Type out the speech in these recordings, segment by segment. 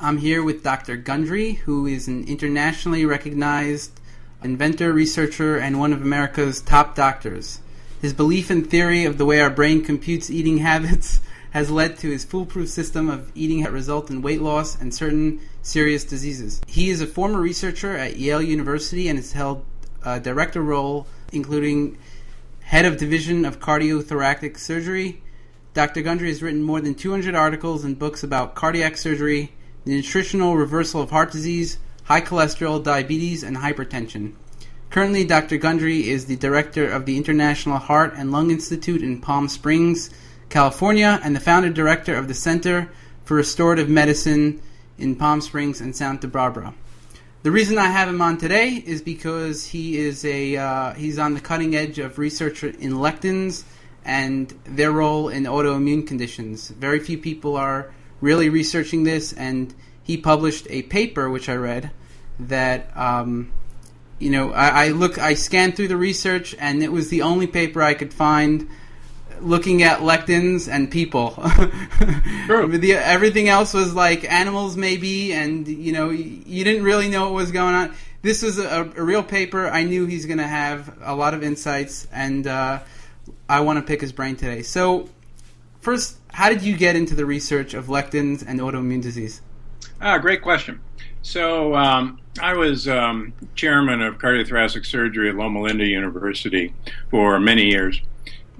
I'm here with Dr. Gundry, who is an internationally recognized inventor, researcher, and one of America's top doctors. His belief and theory of the way our brain computes eating habits has led to his foolproof system of eating that result in weight loss and certain serious diseases. He is a former researcher at Yale University and has held a director role, including head of division of cardiothoracic surgery. Dr. Gundry has written more than 200 articles and books about cardiac surgery, the nutritional reversal of heart disease, high cholesterol, diabetes, and hypertension. Currently, Dr. Gundry is the director of the International Heart and Lung Institute in Palm Springs, California, and the founder director of the Center for Restorative Medicine in Palm Springs and Santa Barbara. The reason I have him on today is because he's on the cutting edge of research in lectins and their role in autoimmune conditions. Very few people are really researching this, and he published a paper which I read that I scanned through the research, and it was the only paper I could find looking at lectins and people. Sure. Everything else was like animals maybe, and you didn't really know what was going on. This was a real paper. I knew he's going to have a lot of insights, and I want to pick his brain today. So first, how did you get into the research of lectins and autoimmune disease? Great question. So I was chairman of cardiothoracic surgery at Loma Linda University for many years.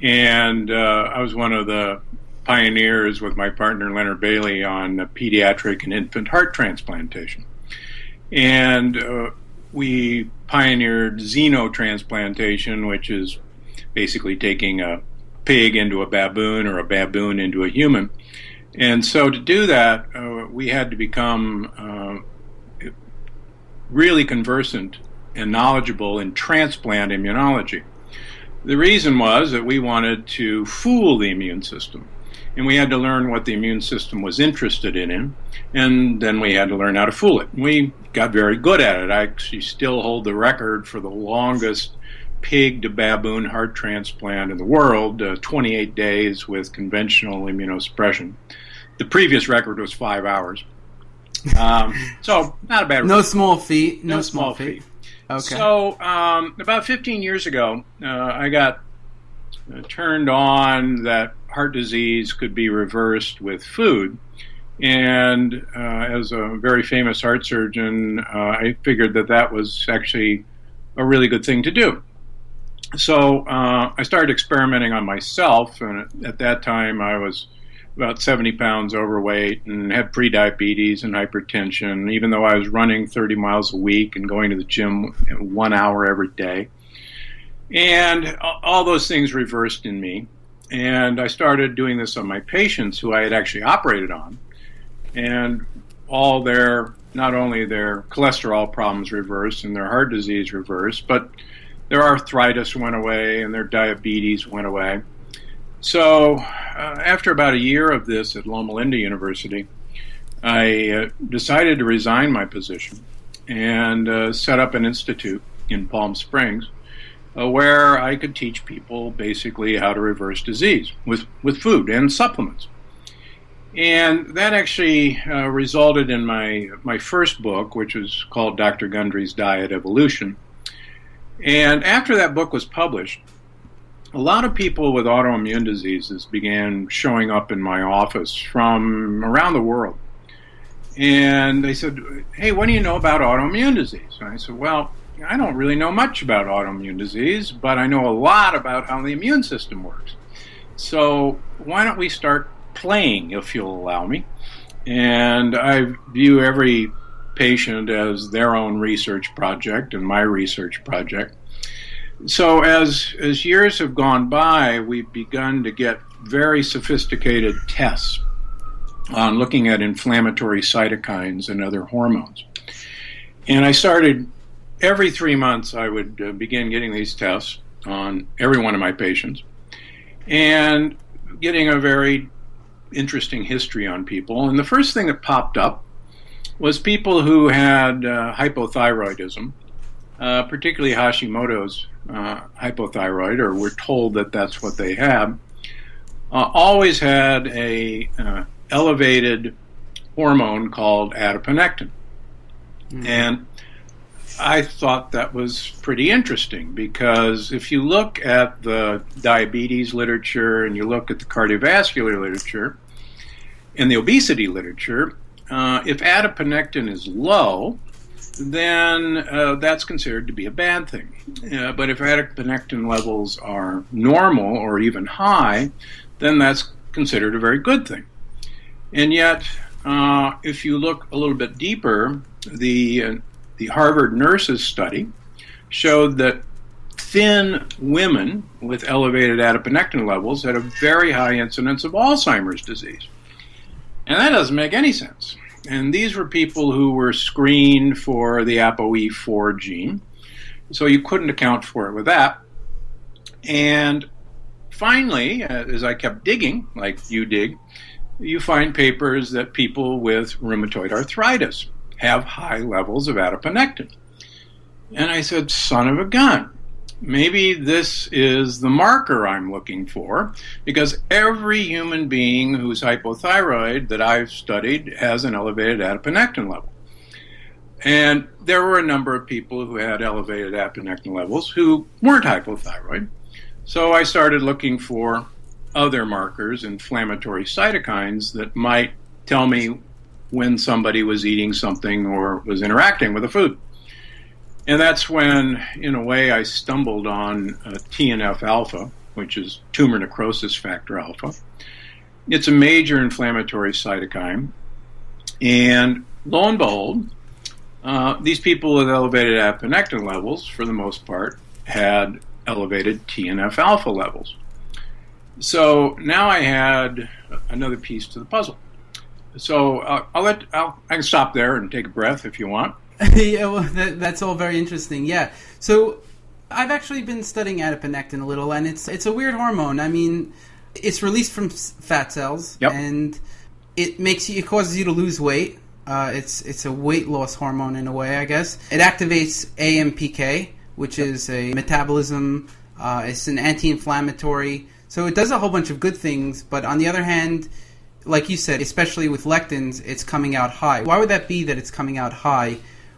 And I was one of the pioneers with my partner Leonard Bailey on pediatric and infant heart transplantation. And we pioneered xenotransplantation, which is basically taking a pig into a baboon or a baboon into a human. And so to do that, we had to become really conversant and knowledgeable in transplant immunology. The reason was that we wanted to fool the immune system, and we had to learn what the immune system was interested in, and then we had to learn how to fool it. We got very good at it. I actually still hold the record for the longest pig to baboon heart transplant in the world, 28 days with conventional immunosuppression. The previous record was 5 hours. So not a bad record. No small feat. No small feat. Okay. So about 15 years ago, I got turned on that heart disease could be reversed with food. And as a very famous heart surgeon, I figured that was actually a really good thing to do. So I started experimenting on myself, and at that time I was about 70 pounds overweight and had prediabetes and hypertension, even though I was running 30 miles a week and going to the gym 1 hour every day. And all those things reversed in me. And I started doing this on my patients who I had actually operated on. And not only their cholesterol problems reversed and their heart disease reversed, but their arthritis went away and their diabetes went away. So after about a year of this at Loma Linda University, I decided to resign my position and set up an institute in Palm Springs where I could teach people basically how to reverse disease with food and supplements. And that actually resulted in my first book, which was called Dr. Gundry's Diet Evolution. And after that book was published, a lot of people with autoimmune diseases began showing up in my office from around the world. And they said, "Hey, what do you know about autoimmune disease?" And I said, "Well, I don't really know much about autoimmune disease, but I know a lot about how the immune system works. So why don't we start playing, if you'll allow me?" And I view every patient as their own research project and my research project. So as years have gone by, we've begun to get very sophisticated tests on looking at inflammatory cytokines and other hormones. And I started, every 3 months, I would begin getting these tests on every one of my patients and getting a very interesting history on people. And the first thing that popped up was people who had hypothyroidism, particularly Hashimoto's hypothyroid, or were told that that's what they had, always had a elevated hormone called adiponectin. And I thought that was pretty interesting because if you look at the diabetes literature and you look at the cardiovascular literature and the obesity literature, if adiponectin is low, then that's considered to be a bad thing. But if adiponectin levels are normal or even high, then that's considered a very good thing. And yet, if you look a little bit deeper, the Harvard nurses study showed that thin women with elevated adiponectin levels had a very high incidence of Alzheimer's disease. And that doesn't make any sense. And these were people who were screened for the ApoE4 gene, so you couldn't account for it with that. And finally, as I kept digging, like you dig, you find papers that people with rheumatoid arthritis have high levels of adiponectin. And I said, son of a gun, maybe this is the marker I'm looking for, because every human being who's hypothyroid that I've studied has an elevated adiponectin level. And there were a number of people who had elevated adiponectin levels who weren't hypothyroid. So I started looking for other markers, inflammatory cytokines, that might tell me when somebody was eating something or was interacting with a food. And that's when, in a way, I stumbled on TNF-alpha, which is tumor necrosis factor alpha. It's a major inflammatory cytokine. And lo and behold, these people with elevated adiponectin levels, for the most part, had elevated TNF-alpha levels. So now I had another piece to the puzzle. So I can stop there and take a breath if you want. Yeah, well, that's all very interesting. Yeah. So I've actually been studying adiponectin a little, and it's a weird hormone. I mean, it's released from fat cells, yep. And it causes you to lose weight. It's a weight loss hormone in a way, I guess. It activates AMPK, which is a metabolism. It's an anti-inflammatory. So it does a whole bunch of good things, but on the other hand, like you said, especially with lectins, it's coming out high. Why would that be that it's coming out high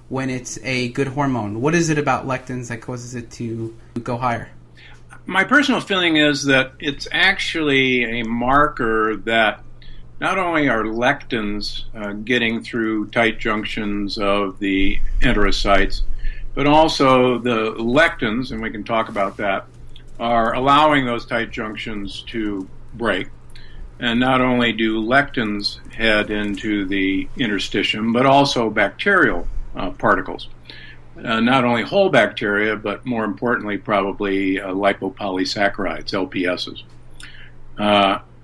when it's a good hormone? What is it about lectins that causes it to go higher? My personal feeling is that it's actually a marker that not only are lectins getting through tight junctions of the enterocytes, but also the lectins, and we can talk about that, are allowing those tight junctions to break. And not only do lectins head into the interstitium, but also bacterial particles. Not only whole bacteria, but more importantly, probably lipopolysaccharides, LPSs.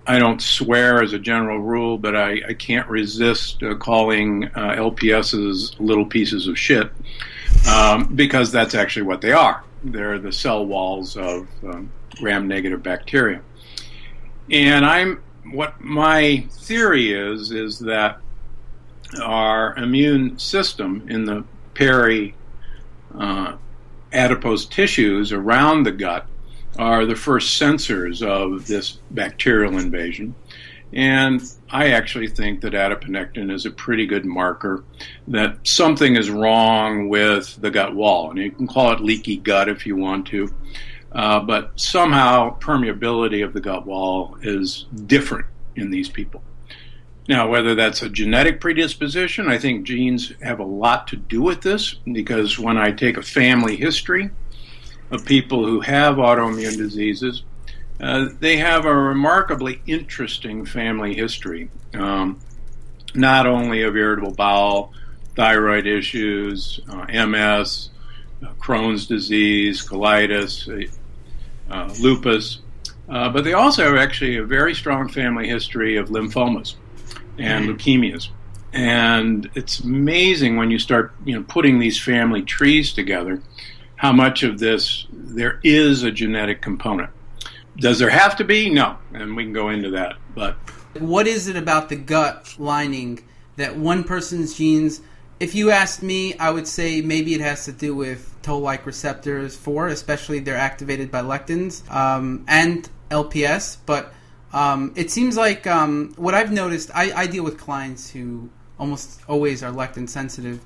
I don't swear as a general rule, but I can't resist calling LPSs little pieces of shit, because that's actually what they are. They're the cell walls of gram-negative bacteria. And what my theory is that our immune system in the adipose tissues around the gut are the first sensors of this bacterial invasion. And I actually think that adiponectin is a pretty good marker that something is wrong with the gut wall. And you can call it leaky gut if you want to. But somehow permeability of the gut wall is different in these people. Now, whether that's a genetic predisposition, I think genes have a lot to do with this, because when I take a family history of people who have autoimmune diseases, they have a remarkably interesting family history. Not only of irritable bowel, thyroid issues, MS, Crohn's disease, colitis, lupus, but they also have actually a very strong family history of lymphomas and leukemias. And it's amazing when you start putting these family trees together, how much of this there is a genetic component. Does there have to be? No, and we can go into that. But what is it about the gut lining that one person's genes, if you asked me, I would say maybe it has to do with toll-like receptors 4, especially they're activated by lectins, and LPS, but it seems like what I've noticed, I deal with clients who almost always are lectin sensitive.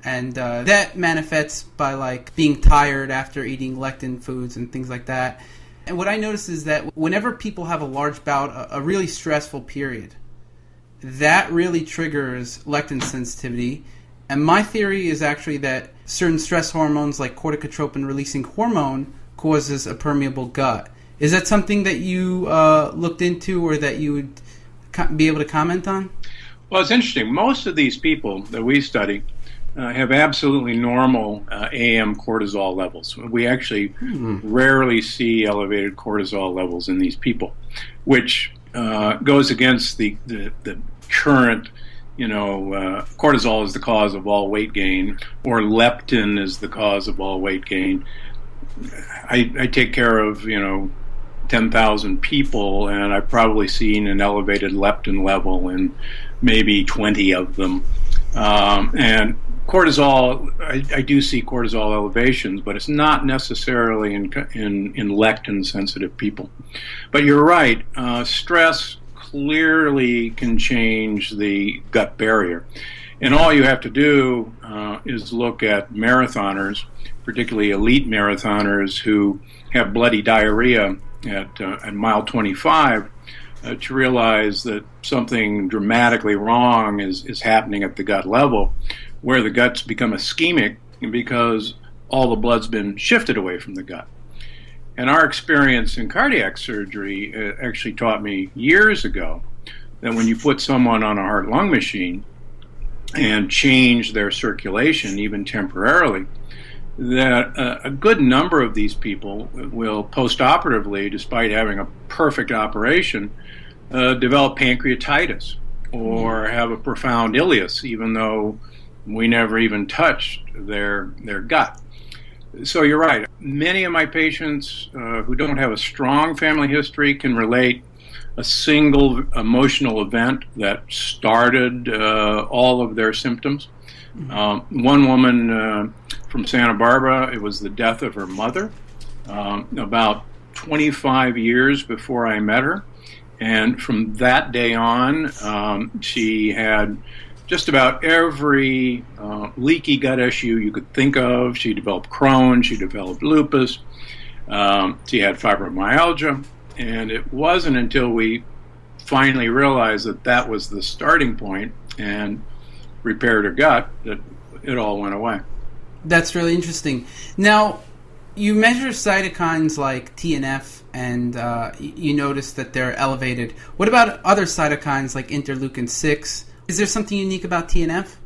And that manifests by like being tired after eating lectin foods and things like that. And what I notice is that whenever people have a large bout, a really stressful period, that really triggers lectin sensitivity. And my theory is actually that certain stress hormones like corticotropin releasing hormone causes a permeable gut. Is that something that you looked into or that you would be able to comment on? Well, it's interesting. Most of these people that we study have absolutely normal AM cortisol levels. We actually rarely see elevated cortisol levels in these people, which goes against the current, cortisol is the cause of all weight gain, or leptin is the cause of all weight gain. I take care of, 10,000 people, and I've probably seen an elevated leptin level in maybe 20 of them. And cortisol, I do see cortisol elevations, but it's not necessarily in lectin-sensitive people. But you're right, stress clearly can change the gut barrier. And all you have to do is look at marathoners, particularly elite marathoners who have bloody diarrhea at mile 25, to realize that something dramatically wrong is happening at the gut level, where the guts become ischemic because all the blood's been shifted away from the gut. And our experience in cardiac surgery actually taught me years ago that when you put someone on a heart-lung machine and change their circulation, even temporarily, that a good number of these people will post-operatively, despite having a perfect operation, develop pancreatitis or have a profound ileus, even though we never even touched their gut. So you're right. Many of my patients who don't have a strong family history can relate a single emotional event that started all of their symptoms. One woman from Santa Barbara, it was the death of her mother about 25 years before I met her. And from that day on, she had just about every leaky gut issue you could think of. She developed Crohn's, she developed lupus, she had fibromyalgia, and it wasn't until we finally realized that that was the starting point and repaired her gut that it all went away. That's really interesting. Now, you measure cytokines like TNF, and you notice that they're elevated. What about other cytokines like interleukin-6? Is there something unique about TNF?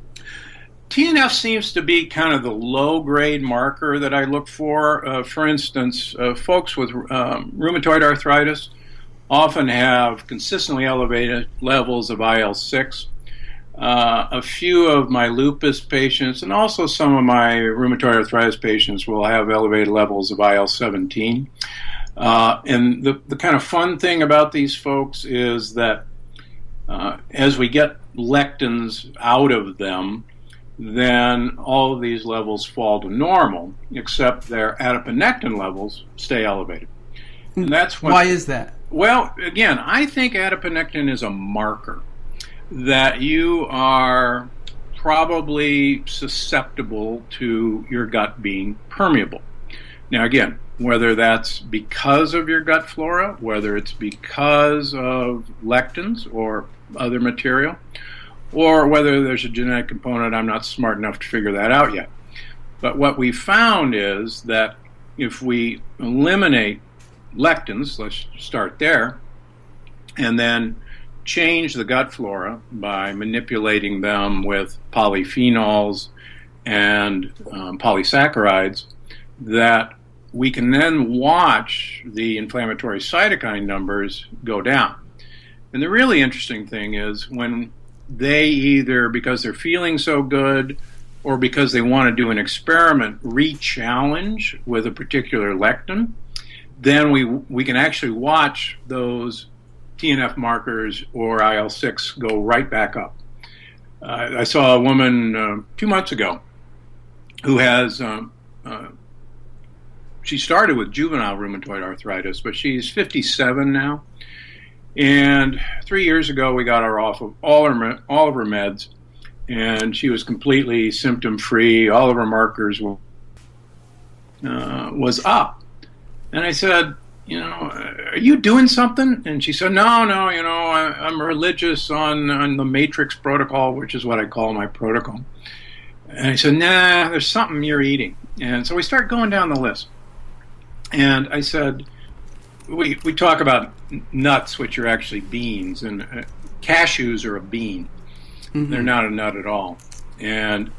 TNF seems to be kind of the low-grade marker that I look for. For instance, folks with rheumatoid arthritis often have consistently elevated levels of IL-6. A few of my lupus patients and also some of my rheumatoid arthritis patients will have elevated levels of IL-17. And the kind of fun thing about these folks is that as we get lectins out of them, then all of these levels fall to normal, except their adiponectin levels stay elevated. And that's why is that? Well, again, I think adiponectin is a marker that you are probably susceptible to your gut being permeable. Now, again, whether that's because of your gut flora, whether it's because of lectins or other material, or whether there's a genetic component, I'm not smart enough to figure that out yet. But what we found is that if we eliminate lectins, let's start there, and then change the gut flora by manipulating them with polyphenols and polysaccharides, that we can then watch the inflammatory cytokine numbers go down. And the really interesting thing is when they either, because they're feeling so good or because they want to do an experiment, re-challenge with a particular lectin, then we can actually watch those TNF markers or IL-6 go right back up. I saw a woman 2 months ago who has, she started with juvenile rheumatoid arthritis, but she's 57 now. And 3 years ago, we got her off of all of her meds, and she was completely symptom-free. All of her markers was up. And I said, are you doing something? And she said, no, I'm religious on the Matrix protocol, which is what I call my protocol. And I said, nah, there's something you're eating. And so we start going down the list. And I said, we talk about nuts, which are actually beans, and cashews are a bean. Mm-hmm. They're not a nut at all. And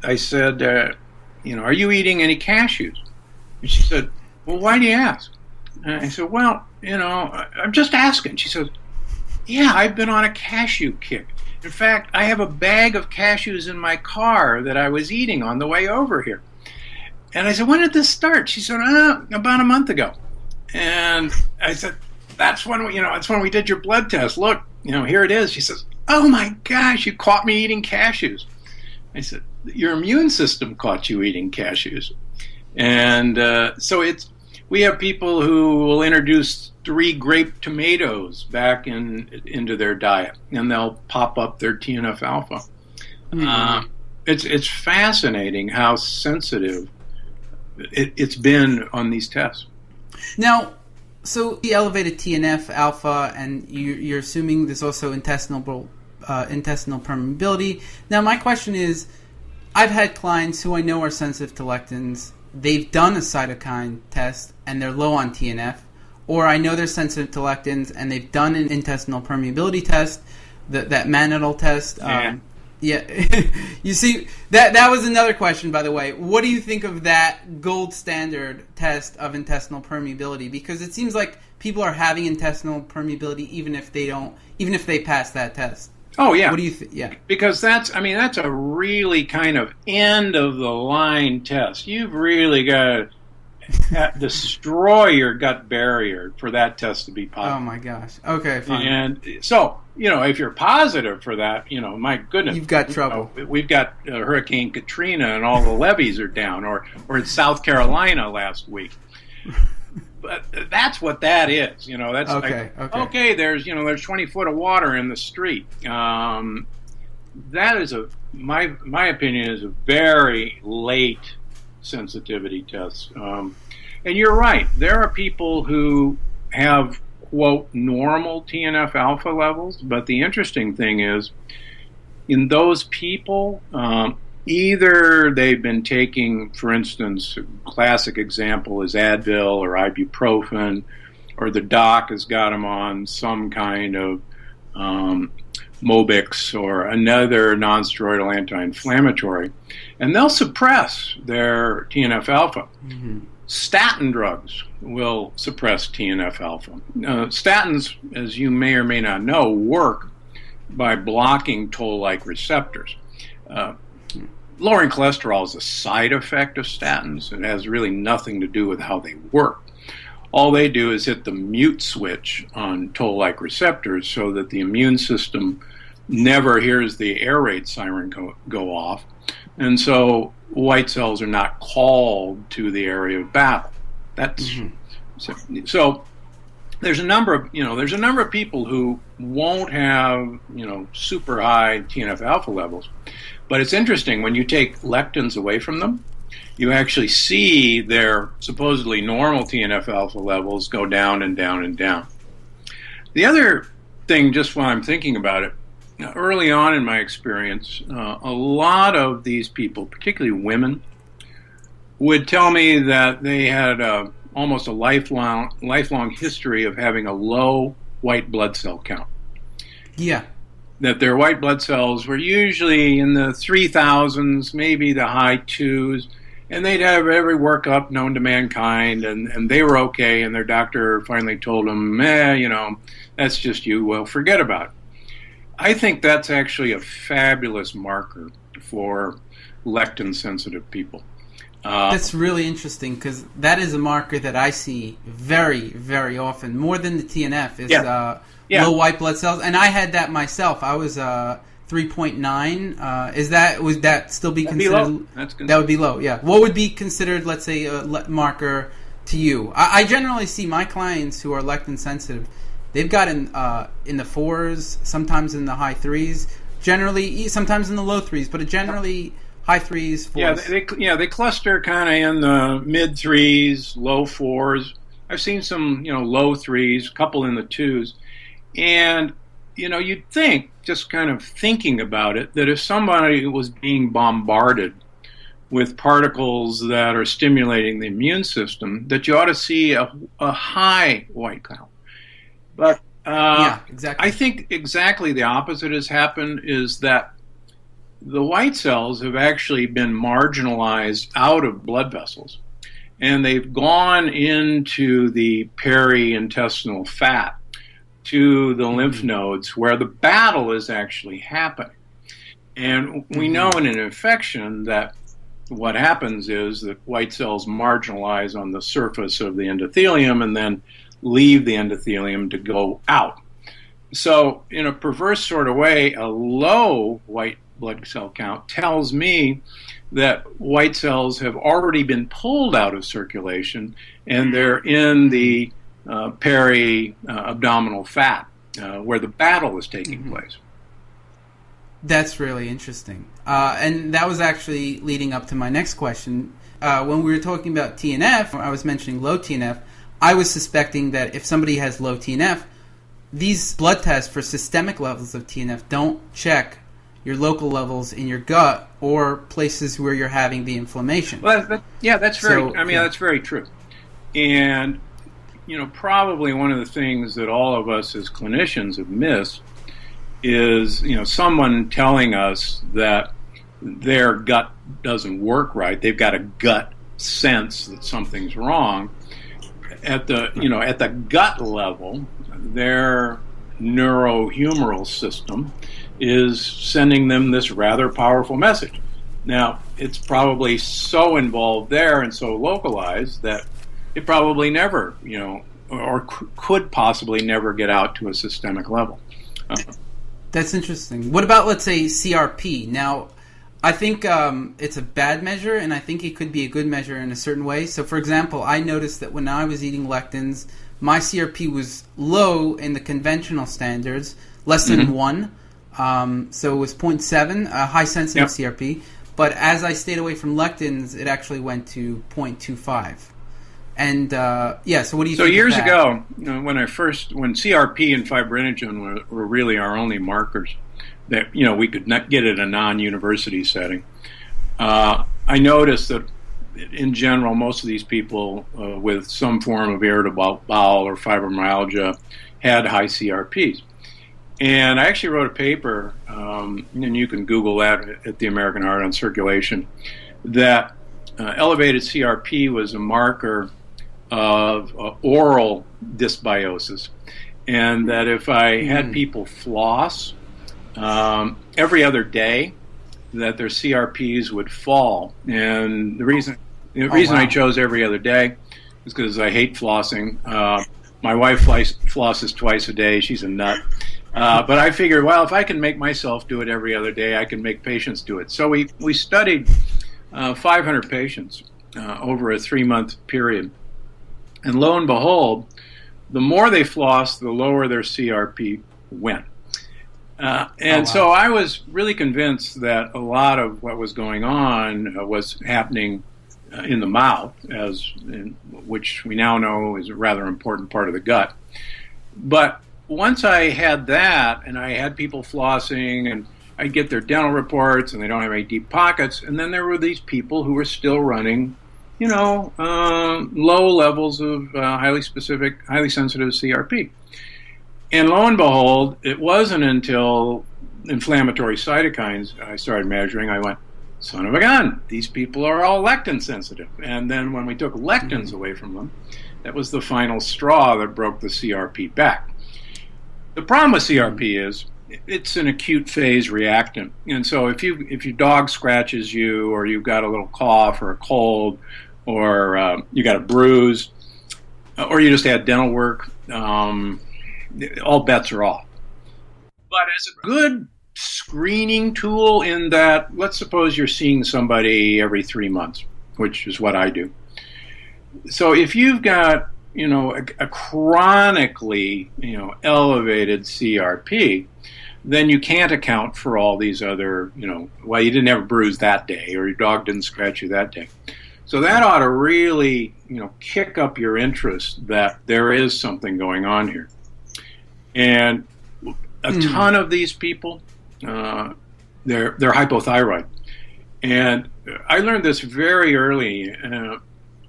I said, are you eating any cashews? And she said, well, why do you ask? And I said, well, I'm just asking. She said, yeah, I've been on a cashew kick. In fact, I have a bag of cashews in my car that I was eating on the way over here. And I said, when did this start? She said, about a month ago. And I said, that's when we did your blood test. Look, here it is. She says, oh my gosh, you caught me eating cashews. I said, your immune system caught you eating cashews. And so we have people who will introduce 3 grape tomatoes back into their diet, and they'll pop up their TNF alpha. Mm-hmm. It's fascinating how sensitive it's been on these tests. Now, so the elevated TNF alpha, and you're assuming there's also intestinal permeability. Now, my question is, I've had clients who I know are sensitive to lectins. They've done a cytokine test and they're low on TNF, or I know they're sensitive to lectins and they've done an intestinal permeability test, that mannitol test. Yeah, you see, that was another question, by the way. What do you think of that gold standard test of intestinal permeability? Because it seems like people are having intestinal permeability even if they pass that test. Oh yeah. What do you think? Yeah. Because that's a really kind of end of the line test. You've really got to destroy your gut barrier for that test to be positive. Oh my gosh. Okay, fine. And so, if you're positive for that, my goodness. You've got trouble. We've got Hurricane Katrina and all the levees are down, or in South Carolina last week. But that's what that is, That's okay. There's 20 foot of water in the street. That is my opinion is a very late sensitivity test. And you're right. There are people who have quote normal TNF alpha levels, but the interesting thing is, in those people, either they've been taking, for instance, a classic example is Advil or ibuprofen, or the doc has got them on some kind of Mobix or another non-steroidal anti-inflammatory, and they'll suppress their TNF alpha. Mm-hmm. Statin drugs will suppress TNF alpha. Statins, as you may or may not know, work by blocking toll-like receptors. Lowering cholesterol is a side effect of statins. It has really nothing to do with how they work. All they do is hit the mute switch on toll-like receptors so that the immune system never hears the air raid siren go off. And so white cells are not called to the area of battle. That's so there's a number of people who won't have super high TNF alpha levels. But it's interesting, when you take lectins away from them, you actually see their supposedly normal TNF alpha levels go down and down and down. The other thing, just while I'm thinking about it, early on in my experience, a lot of these people, particularly women, would tell me that they had almost a lifelong history of having a low white blood cell count. Yeah. That their white blood cells were usually in the 3,000s, maybe the high 2s, and they'd have every workup known to mankind, and they were okay, and their doctor finally told them, that's just you, well, forget about it. I think that's actually a fabulous marker for lectin-sensitive people. That's really interesting, because that is a marker that I see very, very often, more than the TNF, is low white blood cells. And I had that myself. I was 3.9. Would that still be considered? That would be low, yeah. What would be considered, let's say, a marker to you? I generally see my clients who are lectin-sensitive, they've got in the 4s, sometimes in the high 3s, Generally, sometimes in the low threes, but generally high threes, fours. They cluster kind of in the mid threes, low fours. I've seen some, low threes, a couple in the twos. And, you'd think, just kind of thinking about it, that if somebody was being bombarded with particles that are stimulating the immune system, that you ought to see a high white count. But exactly. I think exactly the opposite has happened, is that the white cells have actually been marginalized out of blood vessels, and they've gone into the periintestinal fat, to the lymph nodes, where the battle is actually happening. And we know in an infection that what happens is that white cells marginalize on the surface of the endothelium and then leave the endothelium to go out. So in a perverse sort of way, a low white blood cell count tells me that white cells have already been pulled out of circulation and they're in the peri-abdominal fat where the battle is taking place. That's really interesting. And that was actually leading up to my next question. When we were talking about TNF, I was mentioning low TNF, I was suspecting that if somebody has low TNF, these blood tests for systemic levels of TNF don't check your local levels in your gut or places where you're having the inflammation. Well, that's very true. And, probably one of the things that all of us as clinicians have missed is, someone telling us that their gut doesn't work right. They've got a gut sense that something's wrong. At the gut level, their neurohumoral system is sending them this rather powerful message. Now, it's probably so involved there and so localized that it probably never, or could possibly never get out to a systemic level. That's interesting. What about, let's say, CRP? Now, I think it's a bad measure, and I think it could be a good measure in a certain way. So, for example, I noticed that when I was eating lectins, my CRP was low in the conventional standards, less than 1. So it was 0.7, high sensitive CRP. But as I stayed away from lectins, it actually went to 0.25. And so what do you think? So years ago, when CRP and fibrinogen were really our only markers that we could not get at a non-university setting, I noticed that in general, most of these people with some form of irritable bowel or fibromyalgia had high CRPs. And I actually wrote a paper, and you can Google that at the American Heart on Circulation, that elevated CRP was a marker of oral dysbiosis, and that if I had people floss every other day, that their CRPs would fall. And the reason I chose every other day is because I hate flossing. My wife flosses twice a day. She's a nut. But I figured, well, if I can make myself do it every other day, I can make patients do it. So we studied 500 patients over a 3-month period. And lo and behold, the more they flossed, the lower their CRP went. So I was really convinced that a lot of what was going on was happening in the mouth, which we now know is a rather important part of the gut. But once I had that, and I had people flossing, and I'd get their dental reports, and they don't have any deep pockets, and then there were these people who were still running, low levels of highly sensitive CRP. And lo and behold, it wasn't until inflammatory cytokines I started measuring, I went, son of a gun, these people are all lectin sensitive. And then when we took lectins away from them, that was the final straw that broke the CRP back. The problem with CRP is it's an acute phase reactant. And so if your dog scratches you, or you've got a little cough or a cold, or you got a bruise, or you just had dental work, all bets are off. But as a good screening tool, in that, let's suppose you're seeing somebody every 3 months, which is what I do. So if you've got a chronically elevated CRP, then you can't account for all these other, well, you didn't have a bruise that day, or your dog didn't scratch you that day. So that ought to really, kick up your interest that there is something going on here. And a ton of these people, they're hypothyroid. And I learned this very early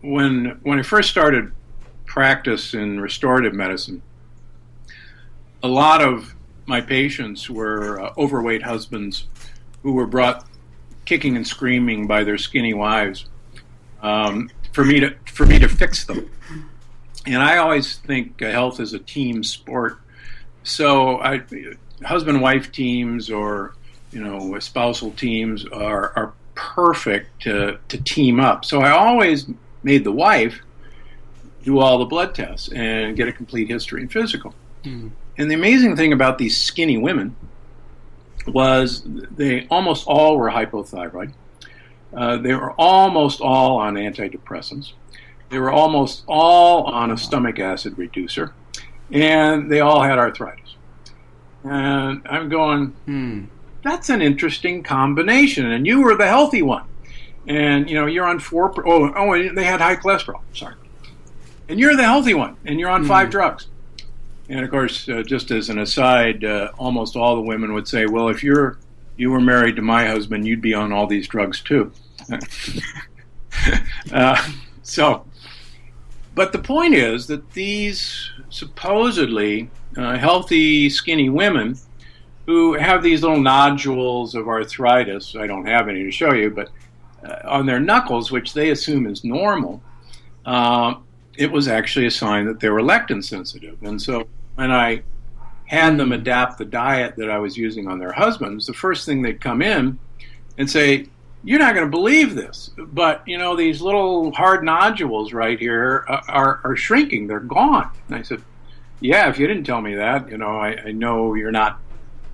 when I first started practice in restorative medicine. A lot of my patients were overweight husbands who were brought kicking and screaming by their skinny wives for me to fix them. And I always think health is a team sport. So husband-wife teams or spousal teams are perfect to team up. So I always made the wife do all the blood tests and get a complete history and physical. Mm. And the amazing thing about these skinny women was they almost all were hypothyroid. They were almost all on antidepressants. They were almost all on a stomach acid reducer. And they all had arthritis. And I'm going, that's an interesting combination. And you were the healthy one. And, you're on and they had high cholesterol. Sorry. And you're the healthy one. And you're on 5 drugs. And, of course, just as an aside, almost all the women would say, well, if you were married to my husband, you'd be on all these drugs, too. But the point is that these supposedly healthy, skinny women who have these little nodules of arthritis, I don't have any to show you, but on their knuckles, which they assume is normal, it was actually a sign that they were lectin sensitive. And so when I had them adapt the diet that I was using on their husbands, the first thing they'd come in and say, you're not going to believe this, but, these little hard nodules right here are shrinking. They're gone. And I said, yeah, if you didn't tell me that, I know you're not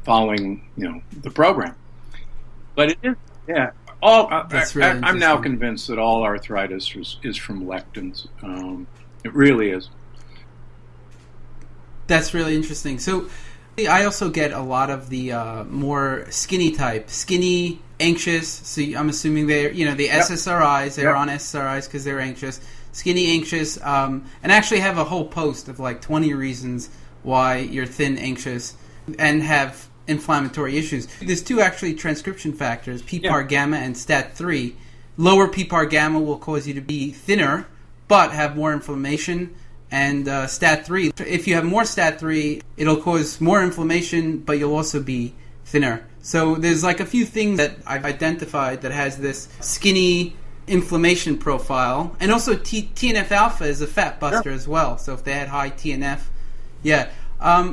following, the program. But it is, yeah. I'm now convinced that all arthritis is from lectins. It really is. That's really interesting. So I also get a lot of the more skinny type, skinny, anxious. So I'm assuming they're, the SSRIs, they're on SSRIs because they're anxious. Skinny, anxious, and actually have a whole post of like 20 reasons why you're thin, anxious, and have inflammatory issues. There's 2 actually transcription factors, PPAR gamma and STAT3. Lower PPAR gamma will cause you to be thinner, but have more inflammation. And STAT3, if you have more STAT3, it'll cause more inflammation, but you'll also be thinner. So there's like a few things that I've identified that has this skinny inflammation profile. And also TNF-alpha is a fat buster as well. So if they had high TNF,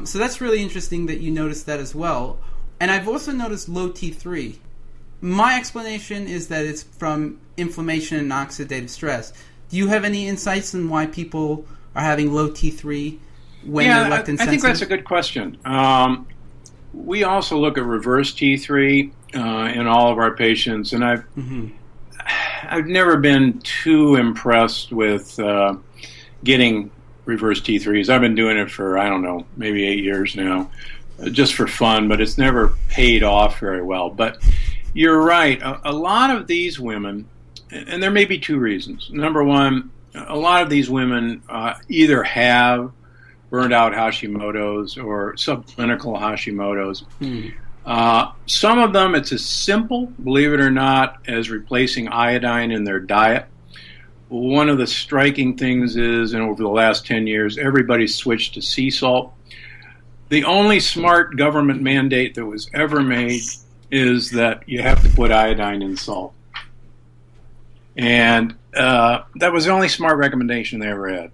so that's really interesting that you noticed that as well. And I've also noticed low T3. My explanation is that it's from inflammation and oxidative stress. Do you have any insights on why people are having low T3 when they're lectin sensitive? I think that's a good question. We also look at reverse T3 in all of our patients, and I've never been too impressed with getting reverse T3s. I've been doing it for, I don't know, maybe 8 years now, just for fun, but it's never paid off very well. But you're right. A lot of these women, and there may be 2 reasons. Number one, a lot of these women either have burned out Hashimoto's or subclinical Hashimoto's. Some of them, it's as simple, believe it or not, as replacing iodine in their diet. One of the striking things is, and over the last 10 years, everybody's switched to sea salt. The only smart government mandate that was ever made is that you have to put iodine in salt. And that was the only smart recommendation they ever had.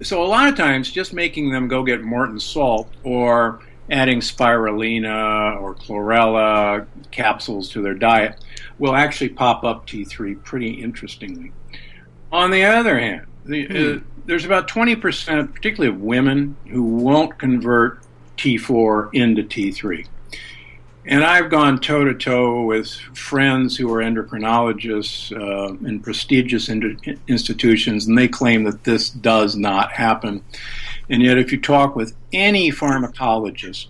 So a lot of times, just making them go get Morton salt or adding spirulina or chlorella capsules to their diet will actually pop up T3 pretty interestingly. On the other hand, there's about 20%, particularly of women, who won't convert T4 into T3. And I've gone toe-to-toe with friends who are endocrinologists in prestigious institutions, and they claim that this does not happen. And yet if you talk with any pharmacologist,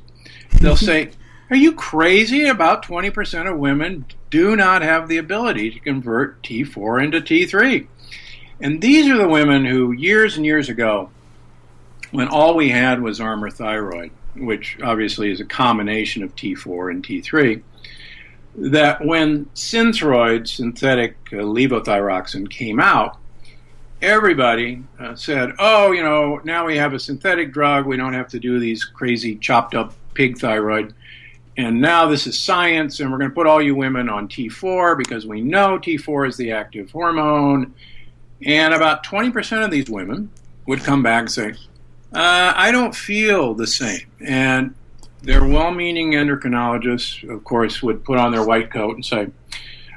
they'll say, Are you crazy? About 20% of women do not have the ability to convert T4 into T3. And these are the women who, years and years ago, when all we had was Armour thyroid, which obviously is a combination of T4 and T3, that when Synthroid, synthetic levothyroxine, came out, everybody said, oh, now we have a synthetic drug, we don't have to do these crazy chopped up pig thyroid, and now this is science, and we're going to put all you women on T4 because we know T4 is the active hormone. And about 20% of these women would come back and say, I don't feel the same. And their well-meaning endocrinologists, of course, would put on their white coat and say,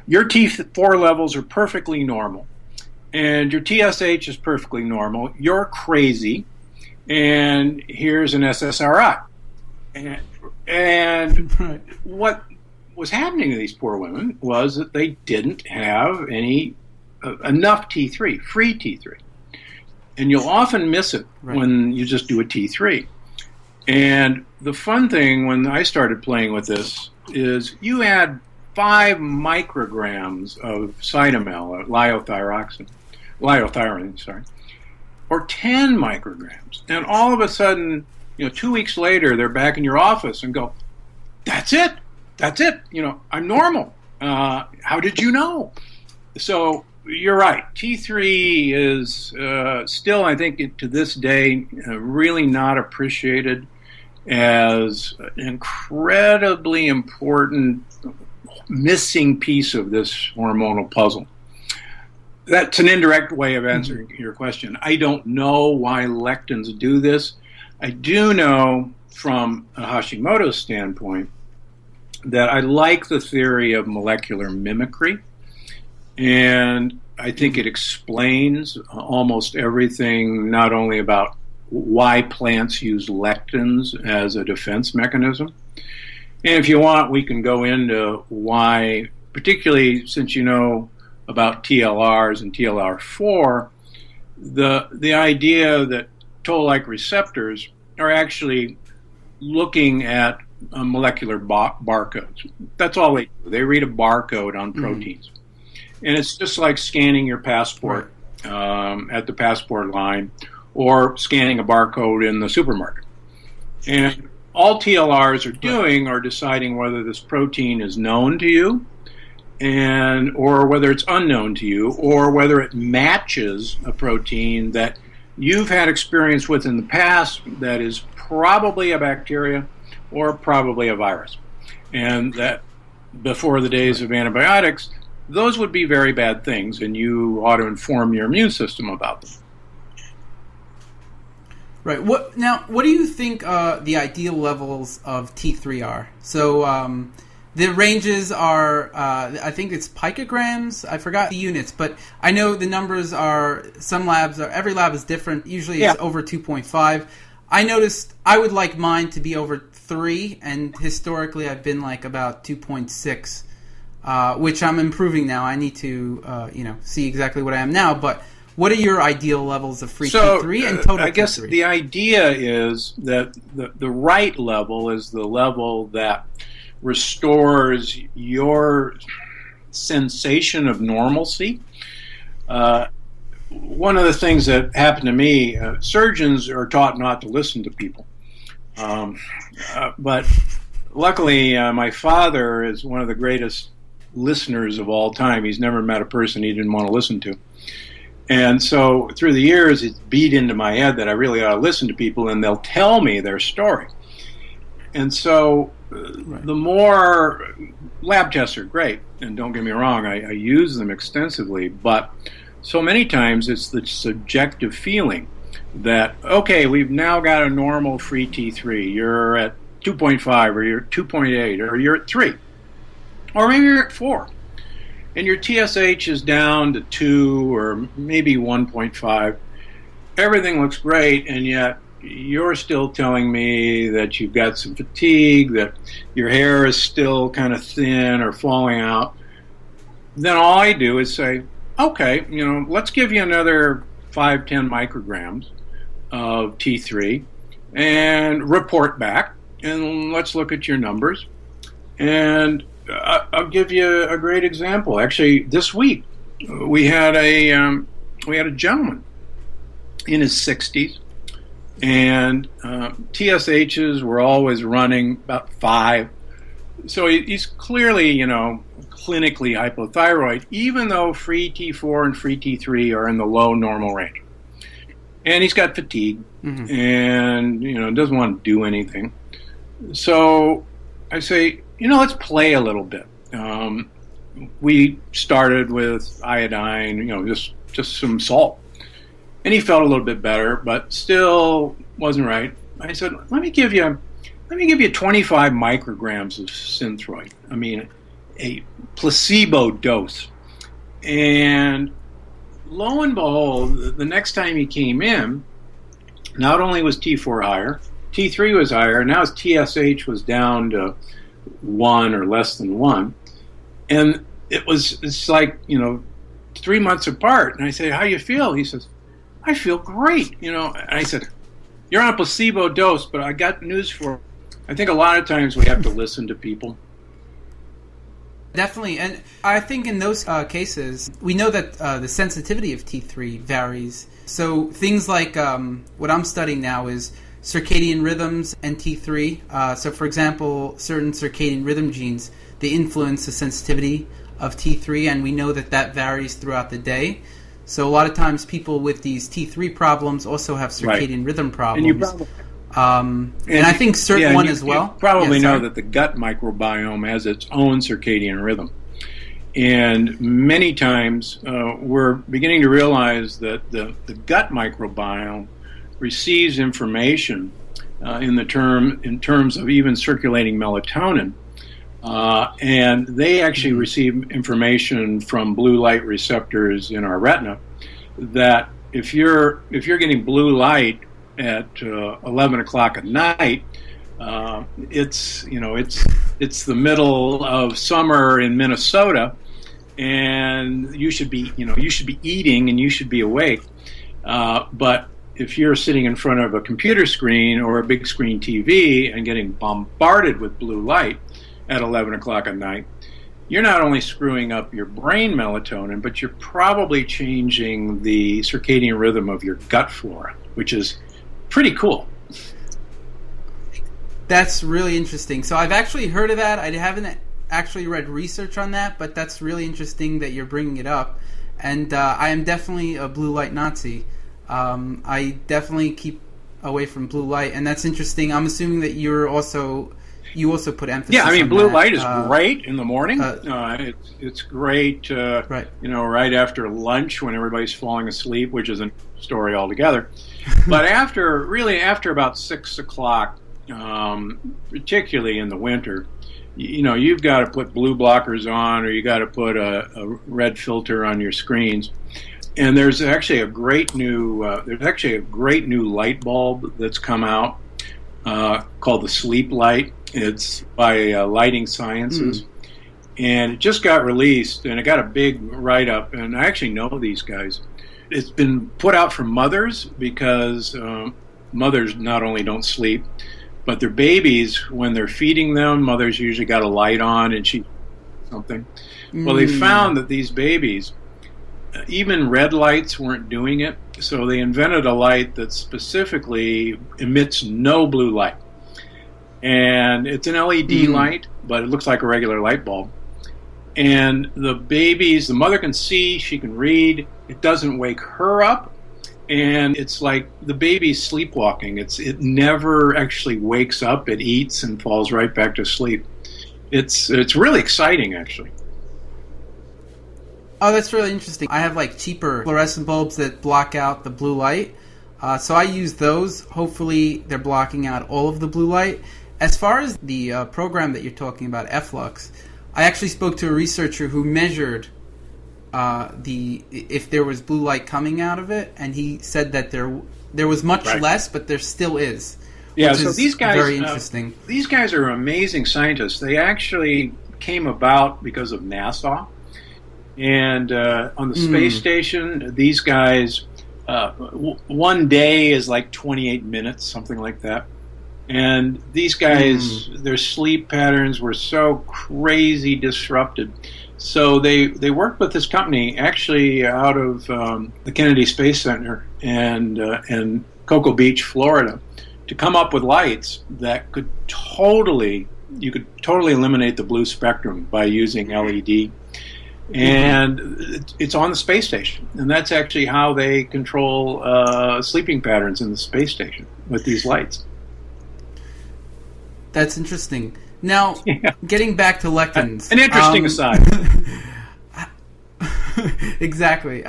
your T4 levels are perfectly normal, and your TSH is perfectly normal. You're crazy, and here's an SSRI. And Right. what was happening to these poor women was that they didn't have enough T3, free T3. And you'll often miss it when you just do a T3. And the fun thing when I started playing with this is you add 5 micrograms of cytomel, liothyronine, or 10 micrograms. And all of a sudden, 2 weeks later, they're back in your office and go, that's it. I'm normal. How did you know? So you're right. T3 is still, I think, to this day, really not appreciated as an incredibly important missing piece of this hormonal puzzle. That's an indirect way of answering your question. I don't know why lectins do this. I do know from a Hashimoto's standpoint that I like the theory of molecular mimicry, and I think it explains almost everything, not only about why plants use lectins as a defense mechanism. And if you want, we can go into why, particularly since you know about TLRs and TLR4, the idea that toll-like receptors are actually looking at molecular barcodes. That's all they do. They read a barcode on proteins. And it's just like scanning your passport at the passport line or scanning a barcode in the supermarket. And all TLRs are doing are deciding whether this protein is known to you or whether it's unknown to you, or whether it matches a protein that you've had experience with in the past that is probably a bacteria or probably a virus. And that before the days of antibiotics, those would be very bad things, and you ought to inform your immune system about them. Right. What do you think the ideal levels of T3 are? So the ranges are, I think it's picograms. I forgot the units, but I know the numbers are, every lab is different. Usually it's over 2.5. I noticed I would like mine to be over 3, and historically I've been like about 2.6, which I'm improving now. I need to, see exactly what I am now, but what are your ideal levels of free T3 and total T3? I guess the idea is that the right level is the level that restores your sensation of normalcy. One of the things that happened to me, surgeons are taught not to listen to people. But luckily, my father is one of the greatest listeners of all time. He's never met a person he didn't want to listen to. And so through the years, it's beat into my head that I really ought to listen to people, and they'll tell me their story. And so the more lab tests are great, and don't get me wrong, I use them extensively, but so many times it's the subjective feeling that, okay, we've now got a normal free T3. You're at 2.5, or you're at 2.8, or you're at 3, or maybe you're at 4. And your TSH is down to 2 or maybe 1.5. Everything looks great, and yet you're still telling me that you've got some fatigue, that your hair is still kind of thin or falling out. Then all I do is say, okay, let's give you another 5-10 micrograms of T3 and report back, and let's look at your numbers. And I'll give you a great example. Actually, this week we had a gentleman in his 60s, and TSHs were always running about 5. So he's clearly, clinically hypothyroid, even though free T4 and free T3 are in the low normal range. And he's got fatigue, and doesn't want to do anything. So I say, let's play a little bit. We started with iodine, just some salt, and he felt a little bit better, but still wasn't right. I said, let me give you 25 micrograms of Synthroid. I mean, a placebo dose. And lo and behold, the next time he came in, not only was T4 higher, T3 was higher, now his TSH was down to 1 or less than 1. And it's like, 3 months apart. And I say, how you feel? He says, I feel great. And I said, you're on a placebo dose, but I got news for you. I think a lot of times we have to listen to people. Definitely, and I think in those cases, we know that the sensitivity of T3 varies. So things like what I'm studying now is circadian rhythms and T3. So for example, certain circadian rhythm genes, they influence the sensitivity of T3, and we know that varies throughout the day. So a lot of times people with these T3 problems also have circadian rhythm problems. And I think SIRT1 as well. You probably know that the gut microbiome has its own circadian rhythm. And many times we're beginning to realize that the gut microbiome receives information in terms of even circulating melatonin. And they actually receive information from blue light receptors in our retina that if you're getting blue light at 11 o'clock at night, it's the middle of summer in Minnesota, and you should be eating and you should be awake. But if you're sitting in front of a computer screen or a big screen TV and getting bombarded with blue light at 11 o'clock at night, you're not only screwing up your brain melatonin, but you're probably changing the circadian rhythm of your gut flora, which is pretty cool. That's really interesting. So I've actually heard of that. I haven't actually read research on that, but that's really interesting that you're bringing it up. And I am definitely a blue light Nazi. I definitely keep away from blue light, and that's interesting. I'm assuming that you also put emphasis. Yeah, I mean, on blue that. light is great in the morning. It's great, right. Right after lunch when everybody's falling asleep, which is a story altogether. But after about 6 o'clock, particularly in the winter, you've got to put blue blockers on, or you got to put a red filter on your screens. And there's actually a great new light bulb that's come out called the Sleep Light. It's by Lighting Sciences, and it just got released, and it got a big write-up. And I actually know these guys. It's been put out for mothers because mothers not only don't sleep, but their babies, when they're feeding them, mothers usually got a light on and she something. Well, they found that these babies, even red lights weren't doing it, so they invented a light that specifically emits no blue light. And it's an LED light, but it looks like a regular light bulb. And the mother can see, she can read, it doesn't wake her up, and it's like the baby's sleepwalking. It never actually wakes up, it eats and falls right back to sleep. It's really exciting, actually. Oh, that's really interesting. I have cheaper fluorescent bulbs that block out the blue light. So I use those. Hopefully they're blocking out all of the blue light. As far as the program that you're talking about, Flux, I actually spoke to a researcher who measured if there was blue light coming out of it, and he said that there was much less, but there still is. Yeah, so these guys, very interesting. These guys are amazing scientists. They actually came about because of NASA. And on the space station, these guys, one day is like 28 minutes, something like that. And these guys, their sleep patterns were so crazy disrupted. So they worked with this company actually out of the Kennedy Space Center and Cocoa Beach, Florida, to come up with lights that could totally eliminate the blue spectrum by using LED. And it's on the space station. And that's actually how they control sleeping patterns in the space station, with these lights. That's interesting. Now, getting back to lectins. An interesting aside. Exactly.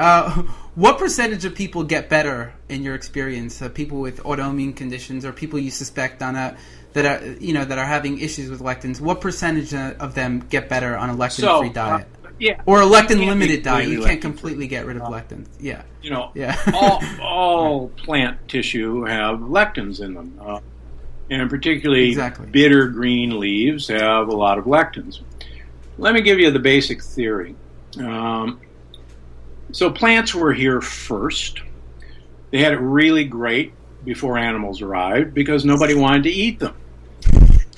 What percentage of people get better in your experience? People with autoimmune conditions, or people you suspect that are having issues with lectins. What percentage of them get better on a lectin-free diet? Or a lectin-limited diet? You can't completely get rid of lectins. All plant tissue have lectins in them, and particularly bitter green leaves have a lot of lectins. Let me give you the basic theory. So plants were here first. They had it really great before animals arrived because nobody wanted to eat them.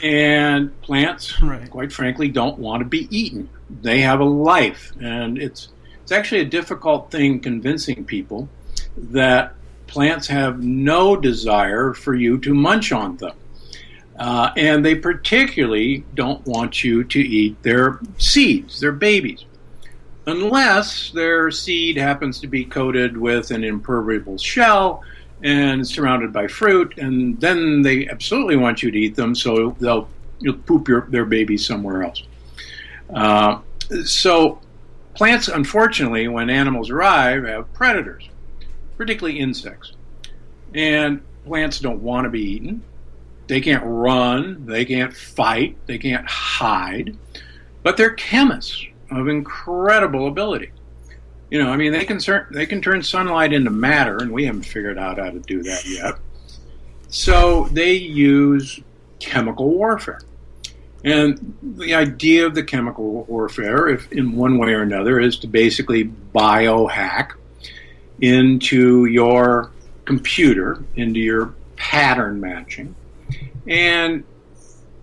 And plants, quite frankly, don't want to be eaten. They have a life, and it's actually a difficult thing convincing people that plants have no desire for you to munch on them. And they particularly don't want you to eat their seeds, their babies, unless their seed happens to be coated with an impermeable shell and surrounded by fruit, and then they absolutely want you to eat them, so you'll poop their babies somewhere else. So plants, unfortunately, when animals arrive, have predators, particularly insects. And plants don't want to be eaten. They can't run, they can't fight, they can't hide, but they're chemists of incredible ability. They can turn sunlight into matter, and we haven't figured out how to do that yet. So they use chemical warfare. And the idea of the chemical warfare, if in one way or another, is to basically biohack into your computer, into your pattern matching, and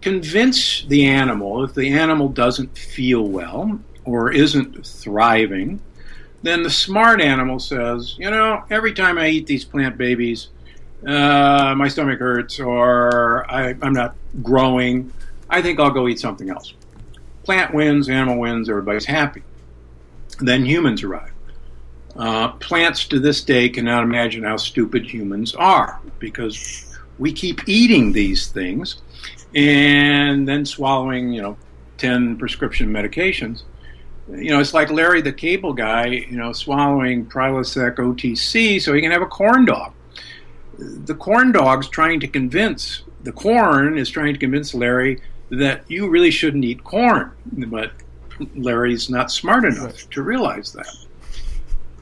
convince the animal, if the animal doesn't feel well or isn't thriving, then the smart animal says, every time I eat these plant babies, my stomach hurts, or I'm not growing. I think I'll go eat something else. Plant wins, animal wins, everybody's happy. Then humans arrive. Plants to this day cannot imagine how stupid humans are, because we keep eating these things and then swallowing, 10 prescription medications. It's like Larry the Cable Guy, swallowing Prilosec OTC so he can have a corn dog. The corn is trying to convince Larry that you really shouldn't eat corn, but Larry's not smart enough to realize that.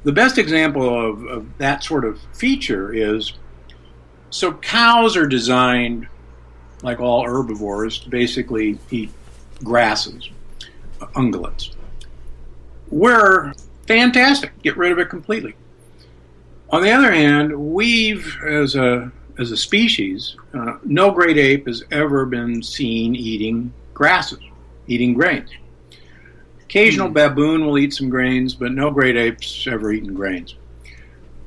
The best example of that sort of feature is, so cows are designed, like all herbivores, to basically eat grasses, ungulates. We're fantastic. Get rid of it completely. On the other hand, we've, as a species, no great ape has ever been seen eating grasses, eating grains. Occasional baboon will eat some grains, but no great ape's ever eaten grains.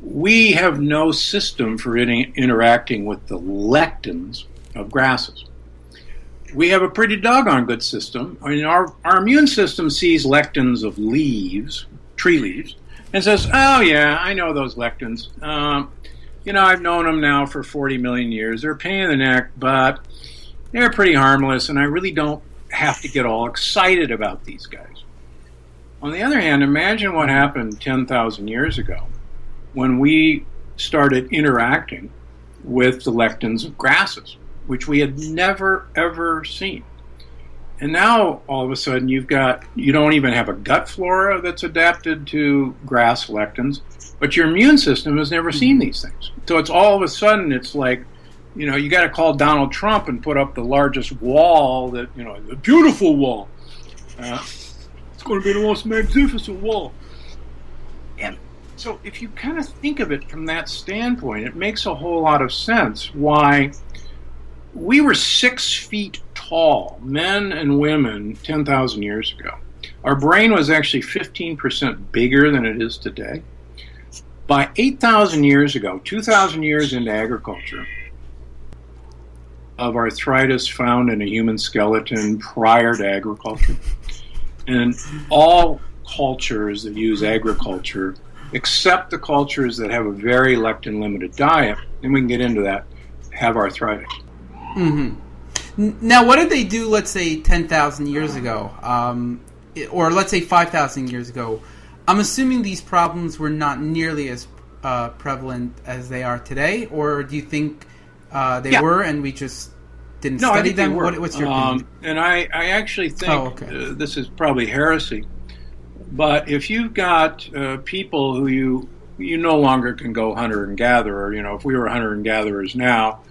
We have no system for interacting with the lectins of grasses. We have a pretty doggone good system. Our immune system sees lectins of leaves, tree leaves, and says, oh yeah, I know those lectins. I've known them now for 40 million years. They're a pain in the neck, but they're pretty harmless, and I really don't have to get all excited about these guys. On the other hand, imagine what happened 10,000 years ago when we started interacting with the lectins of grasses, which we had never, ever seen. And now, all of a sudden, you don't even have a gut flora that's adapted to grass lectins, but your immune system has never seen these things. So it's all of a sudden, it's like, you got to call Donald Trump and put up the largest wall the beautiful wall. It's going to be the most magnificent wall. And so if you kind of think of it from that standpoint, it makes a whole lot of sense why we were 6 feet tall, men and women, 10,000 years ago. Our brain was actually 15% bigger than it is today. By 8,000 years ago, 2,000 years into agriculture, of arthritis found in a human skeleton prior to agriculture. And all cultures that use agriculture, except the cultures that have a very lectin-limited diet, and we can get into that, have arthritis. Mm-hmm. Now, what did they do, let's say, 10,000 years ago, or let's say 5,000 years ago? I'm assuming these problems were not nearly as prevalent as they are today, or do you think they were and we just didn't study them? What's your opinion? And I actually think this is probably heresy, but if you've got people who you no longer can go hunter and gatherer, if we were hunter and gatherers now,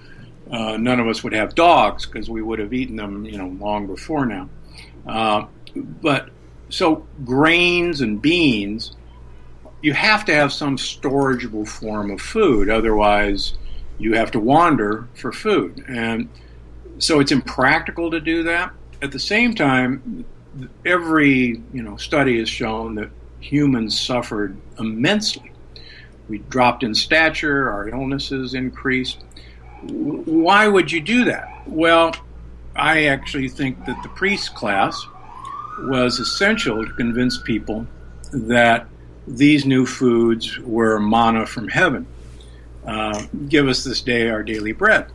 none of us would have dogs because we would have eaten them, long before now. But so grains and beans, you have to have some storageable form of food. Otherwise, you have to wander for food. And so it's impractical to do that. At the same time, every study has shown that humans suffered immensely. We dropped in stature, our illnesses increased. Why would you do that? Well, I actually think that the priest class was essential to convince people that these new foods were manna from heaven. Give us this day our daily bread.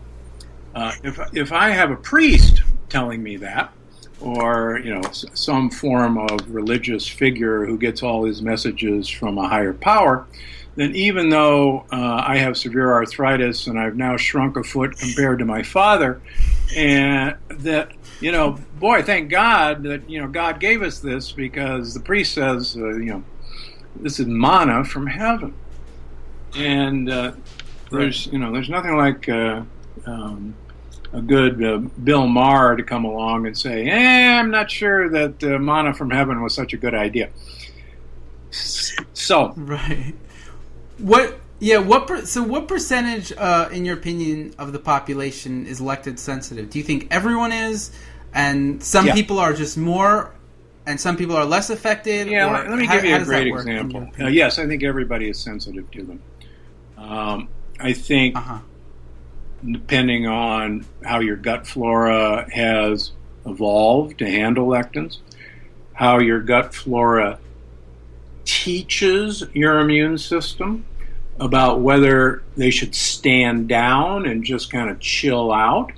If I have a priest telling me that, or some form of religious figure who gets all his messages from a higher power, then even though I have severe arthritis and I've now shrunk a foot compared to my father, and that, boy, thank God that, God gave us this because the priest says, this is manna from heaven. And there's nothing like a good Bill Maher to come along and say, I'm not sure that manna from heaven was such a good idea. So. Right. What percentage, in your opinion, of the population is lectin sensitive? Do you think everyone is, and some people are just more, and some people are less affected? Yeah, let me give you a great example. Yes, I think everybody is sensitive to them. I think, depending on how your gut flora has evolved to handle lectins, how your gut flora teaches your immune system about whether they should stand down and just kind of chill out,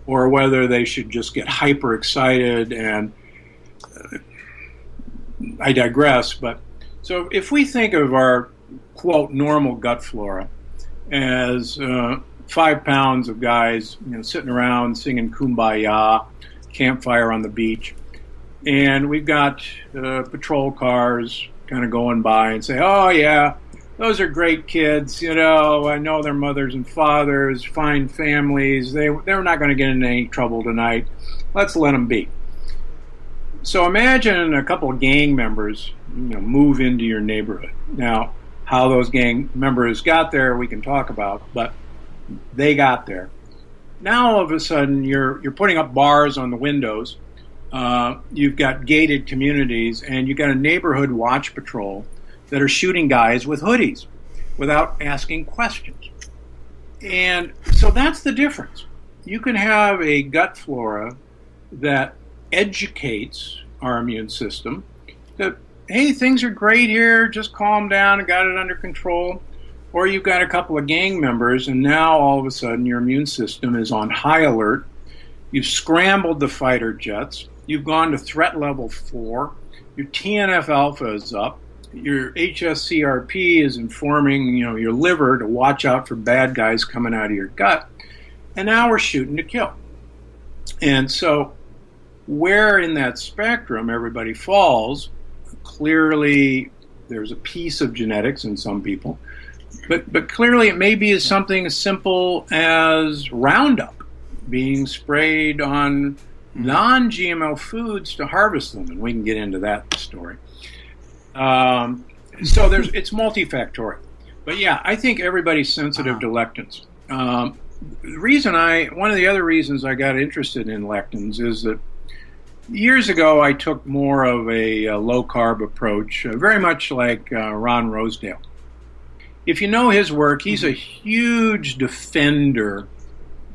or whether they should just get hyper excited. And I digress, but so if we think of our quote normal gut flora as 5 pounds of guys sitting around singing Kumbaya, campfire on the beach, and we've got patrol cars kind of going by and say, oh yeah, those are great kids, I know their mothers and fathers, fine families, they're not going to get into any trouble tonight, let's let them be. So imagine a couple of gang members move into your neighborhood. Now, how those gang members got there we can talk about, but they got there. Now all of a sudden you're putting up bars on the windows. You've got gated communities, and you've got a neighborhood watch patrol that are shooting guys with hoodies without asking questions. And so that's the difference. You can have a gut flora that educates our immune system that, hey, things are great here, just calm down and got it under control. Or you've got a couple of gang members, and now all of a sudden your immune system is on high alert. You've scrambled the fighter jets. You've gone to threat level 4. Your TNF alpha is up. Your HSCRP is informing your liver to watch out for bad guys coming out of your gut. And now we're shooting to kill. And so where in that spectrum everybody falls, clearly there's a piece of genetics in some people. But clearly it may be as something as simple as Roundup being sprayed on non-GMO foods to harvest them, and we can get into that story. So it's multifactorial. But yeah, I think everybody's sensitive to lectins. one of the other reasons I got interested in lectins is that years ago I took more of a low-carb approach, very much like Ron Rosedale. If you know his work, he's a huge defender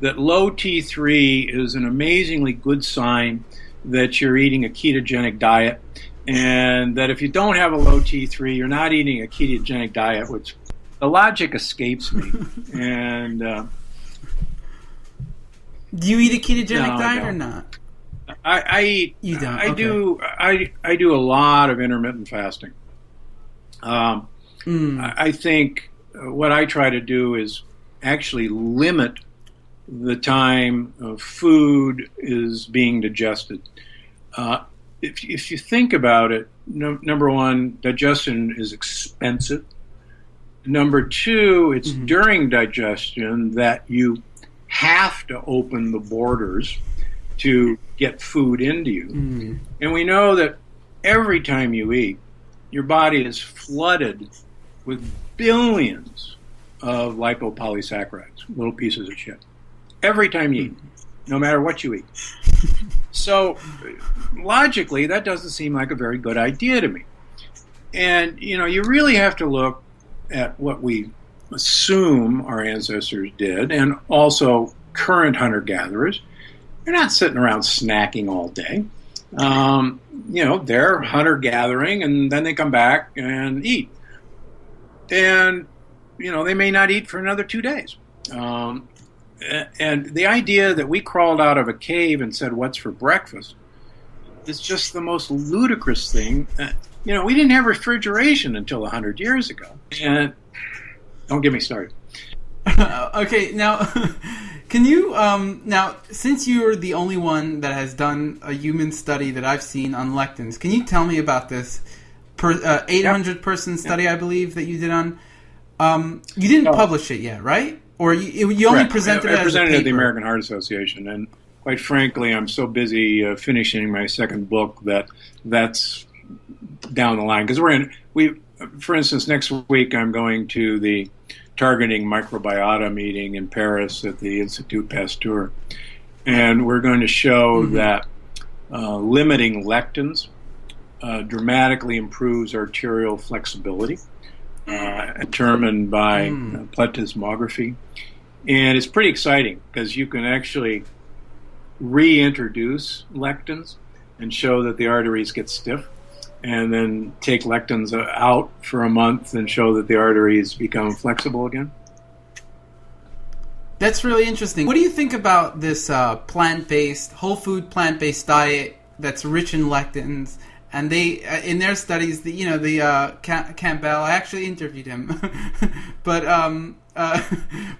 that low T3 is an amazingly good sign that you're eating a ketogenic diet, and that if you don't have a low T3, you're not eating a ketogenic diet, which the logic escapes me. And do you eat a ketogenic diet or not? I eat. You don't. I do. I do a lot of intermittent fasting. I think what I try to do is actually limit the time food is being digested. If you think about it, number one, digestion is expensive. Number two, it's during digestion that you have to open the borders to get food into you. And we know that every time you eat, your body is flooded with billions of lipopolysaccharides, little pieces of shit. Every time you eat, no matter what you eat. So, logically, that doesn't seem like a very good idea to me. And, you really have to look at what we assume our ancestors did, and also current hunter-gatherers. They're not sitting around snacking all day. They're hunter-gathering, and then they come back and eat. And, they may not eat for another 2 days. And the idea that we crawled out of a cave and said, "What's for breakfast?" is just the most ludicrous thing. We didn't have refrigeration until 100 years ago. And don't get me started. Okay, now, can you, since you're the only one that has done a human study that I've seen on lectins, can you tell me about this 800-person study, I believe, that you did on? You didn't publish it yet, right? Or you only presented it as a paper? I presented it at the American Heart Association, and quite frankly, I'm so busy finishing my second book that's down the line. Because for instance, next week I'm going to the Targeting Microbiota meeting in Paris at the Institut Pasteur, and we're going to show that limiting lectins dramatically improves arterial flexibility, determined by plethysmography. And it's pretty exciting because you can actually reintroduce lectins and show that the arteries get stiff, and then take lectins out for a month and show that the arteries become flexible again. That's really interesting. What do you think about this plant-based, whole food plant-based diet that's rich in lectins? And they, in their studies, Campbell, I actually interviewed him. But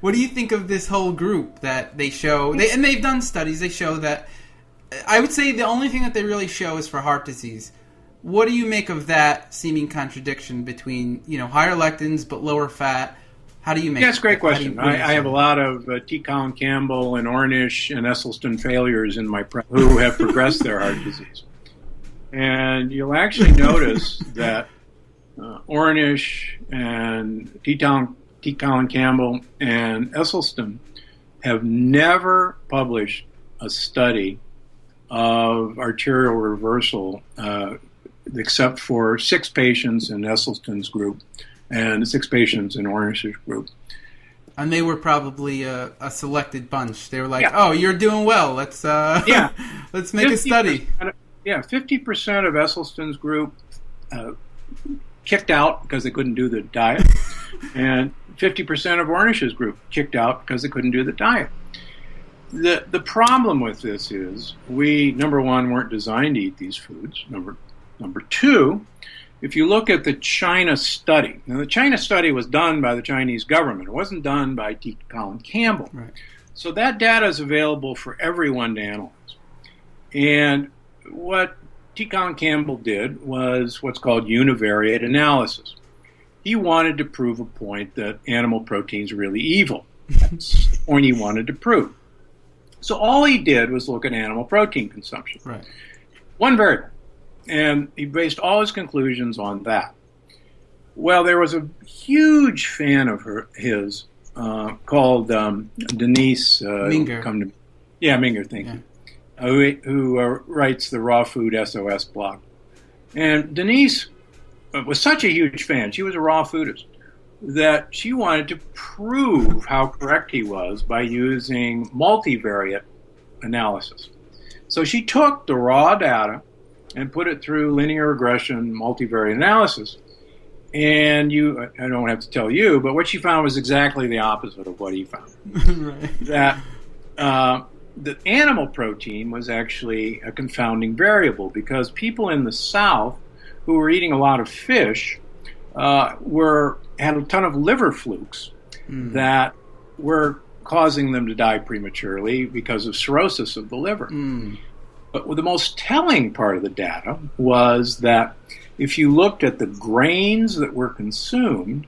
what do you think of this whole group that they show? And they've done studies. They show that, I would say the only thing that they really show is for heart disease. What do you make of that seeming contradiction between, higher lectins but lower fat? How do you make That's a great question. I have a lot of T. Colin Campbell and Ornish and Esselstyn failures in my prep who have progressed their heart disease. And you'll actually notice that Ornish and T. Colin Campbell and Esselstyn have never published a study of arterial reversal except for 6 patients in Esselstyn's group and 6 patients in Ornish's group. And they were probably a selected bunch. They were like, "Oh, you're doing well. Let's let's make a study." 50% of Esselstyn's group kicked out because they couldn't do the diet, and 50% of Ornish's group kicked out because they couldn't do the diet. The problem with this is we, number one, weren't designed to eat these foods. Number two, if you look at the China study, now the China study was done by the Chinese government. It wasn't done by T. Colin Campbell. Right. So that data is available for everyone to analyze. And what T. Colin Campbell did was what's called univariate analysis. He wanted to prove a point that animal protein's really evil. That's the point he wanted to prove. So all he did was look at animal protein consumption. Right. One variable. And he based all his conclusions on that. Well, there was a huge fan of his called Denise Minger. Minger, thank you. Who writes the Raw Food SOS blog. And Denise was such a huge fan. She was a raw foodist that she wanted to prove how correct he was by using multivariate analysis. So she took the raw data and put it through linear regression multivariate analysis. And I don't have to tell you, but what she found was exactly the opposite of what he found. Right. That the animal protein was actually a confounding variable because people in the South who were eating a lot of fish had a ton of liver flukes that were causing them to die prematurely because of cirrhosis of the liver. But the most telling part of the data was that if you looked at the grains that were consumed,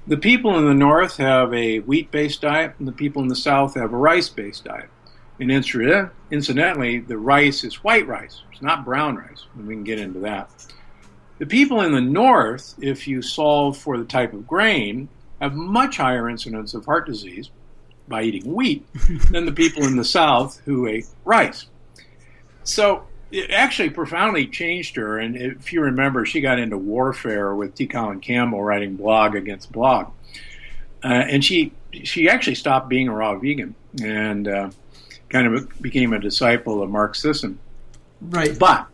the people in the North have a wheat-based diet and the people in the South have a rice-based diet. And incidentally, the rice is white rice. It's not brown rice, and we can get into that. The people in the North, if you solve for the type of grain, have much higher incidence of heart disease by eating wheat than the people in the South who ate rice. So it actually profoundly changed her, and if you remember, she got into warfare with T. Colin Campbell writing blog against blog. And she actually stopped being a raw vegan and kind of became a disciple of Mark Sisson. Right. But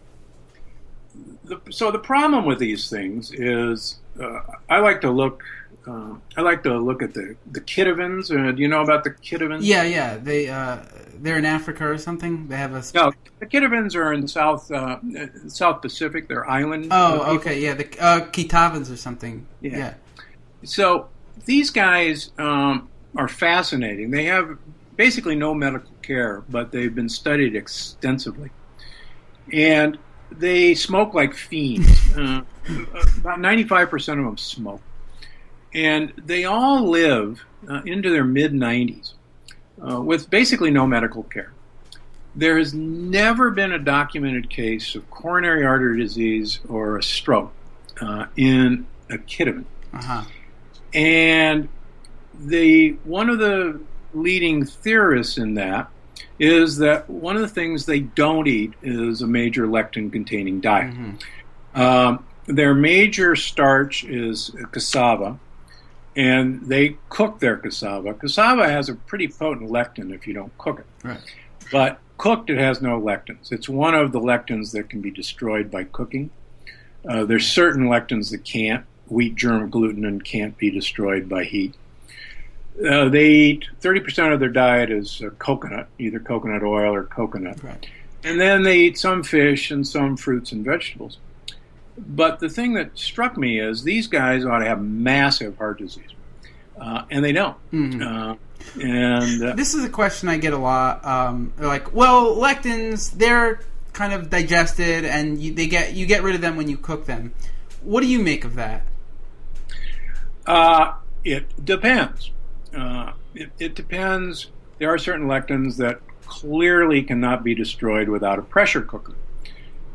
so the problem with these things is I like to look at the Kitivins. Do you know about the Kitivins? Yeah. They're in Africa or something. They have No, the Kitivins are in the South Pacific. They're island. Oh, okay, yeah, the Kitavans or something. Yeah. So these guys are fascinating. They have basically no medical care, but they've been studied extensively, and they smoke like fiends. About 95% of them smoke. And they all live into their mid-90s with basically no medical care. There has never been a documented case of coronary artery disease or a stroke in a Kitivan. Uh-huh. And one of the leading theorists in that is that one of the things they don't eat is a major lectin-containing diet. Mm-hmm. Their major starch is cassava, and they cook their cassava. Cassava has a pretty potent lectin if you don't cook it. Right. But cooked, it has no lectins. It's one of the lectins that can be destroyed by cooking. There's certain lectins that can't. Wheat, germ, gluten can't be destroyed by heat. They eat 30% of their diet is coconut, either coconut oil or coconut. Right. And then they eat some fish and some fruits and vegetables. But the thing that struck me is these guys ought to have massive heart disease, and they don't. Mm-hmm. This is a question I get a lot. They're like, well, lectins, they're kind of digested, and you get rid of them when you cook them. What do you make of that? It depends. It depends. There are certain lectins that clearly cannot be destroyed without a pressure cooker.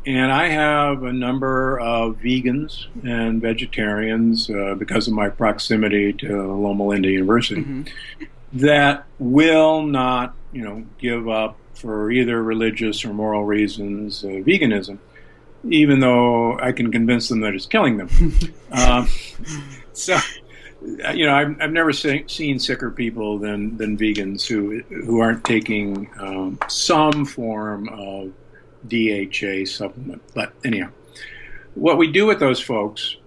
And I have a number of vegans and vegetarians, because of my proximity to Loma Linda University, mm-hmm. that will not, give up for either religious or moral reasons veganism, even though I can convince them that it's killing them. So, I've never seen sicker people than vegans who aren't taking some form of DHA supplement. But anyhow, what we do with those folks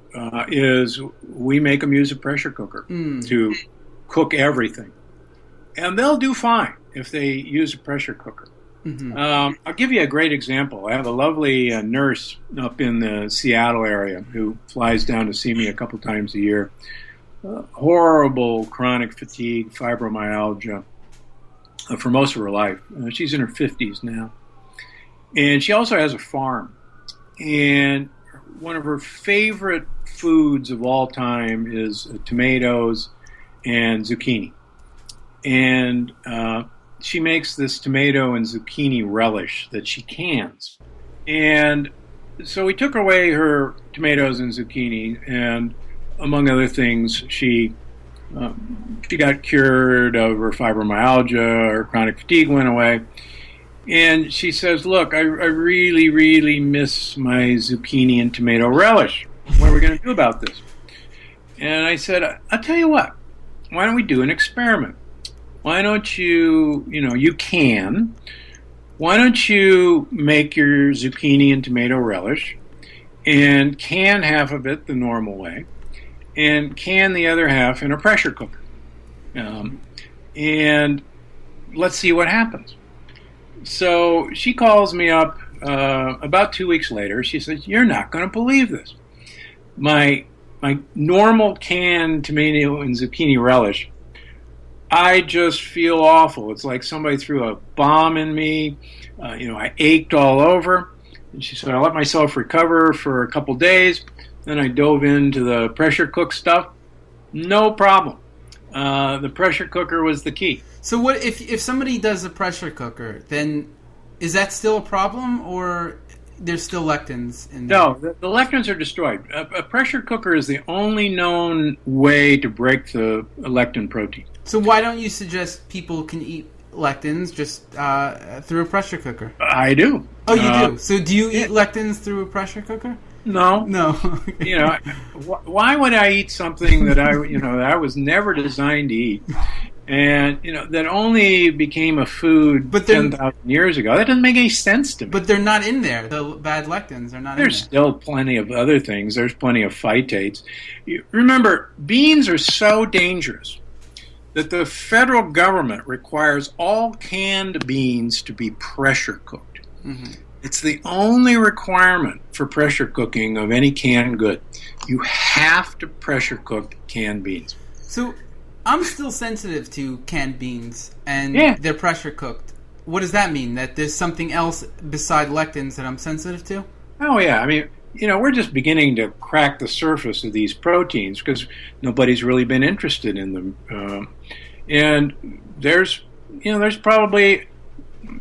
is we make them use a pressure cooker to cook everything. And they'll do fine if they use a pressure cooker. Mm-hmm. I'll give you a great example. I have a lovely nurse up in the Seattle area who flies down to see me a couple times a year. Horrible chronic fatigue, fibromyalgia for most of her life. She's in her 50s now. And she also has a farm. And one of her favorite foods of all time is tomatoes and zucchini. And she makes this tomato and zucchini relish that she cans. And so we took away her tomatoes and zucchini, and among other things, she She got cured of her fibromyalgia, her chronic fatigue went away. And she says, look, I really, really miss my zucchini and tomato relish. What are we going to do about this? And I said, I'll tell you what. Why don't we do an experiment? Why don't you can. Why don't you make your zucchini and tomato relish and can half of it the normal way and can the other half in a pressure cooker. And let's see what happens. So she calls me up about 2 weeks later. She says, you're not going to believe this. My normal canned tomato and zucchini relish, I just feel awful. It's like somebody threw a bomb in me. I ached all over. And she said, I let myself recover for a couple days. Then I dove into the pressure cook stuff. No problem. The pressure cooker was the key. So what if somebody does a pressure cooker, then is that still a problem, or there's still lectins in there? No, the lectins are destroyed. A pressure cooker is the only known way to break the lectin protein. So why don't you suggest people can eat lectins just through a pressure cooker? I do. Oh, you do? So do you eat lectins through a pressure cooker? No. Why would I eat something that I was never designed to eat, and that only became a food 10,000 years ago? That doesn't make any sense to me. But they're not in there. The bad lectins are not in there. There's still plenty of other things. There's plenty of phytates. Remember, beans are so dangerous that the federal government requires all canned beans to be pressure cooked. Mm-hmm. It's the only requirement for pressure cooking of any canned good. You have to pressure cook canned beans. So I'm still sensitive to canned beans, and they're pressure cooked. What does that mean? That there's something else beside lectins that I'm sensitive to? Oh, yeah. I mean, we're just beginning to crack the surface of these proteins because nobody's really been interested in them. And there's probably,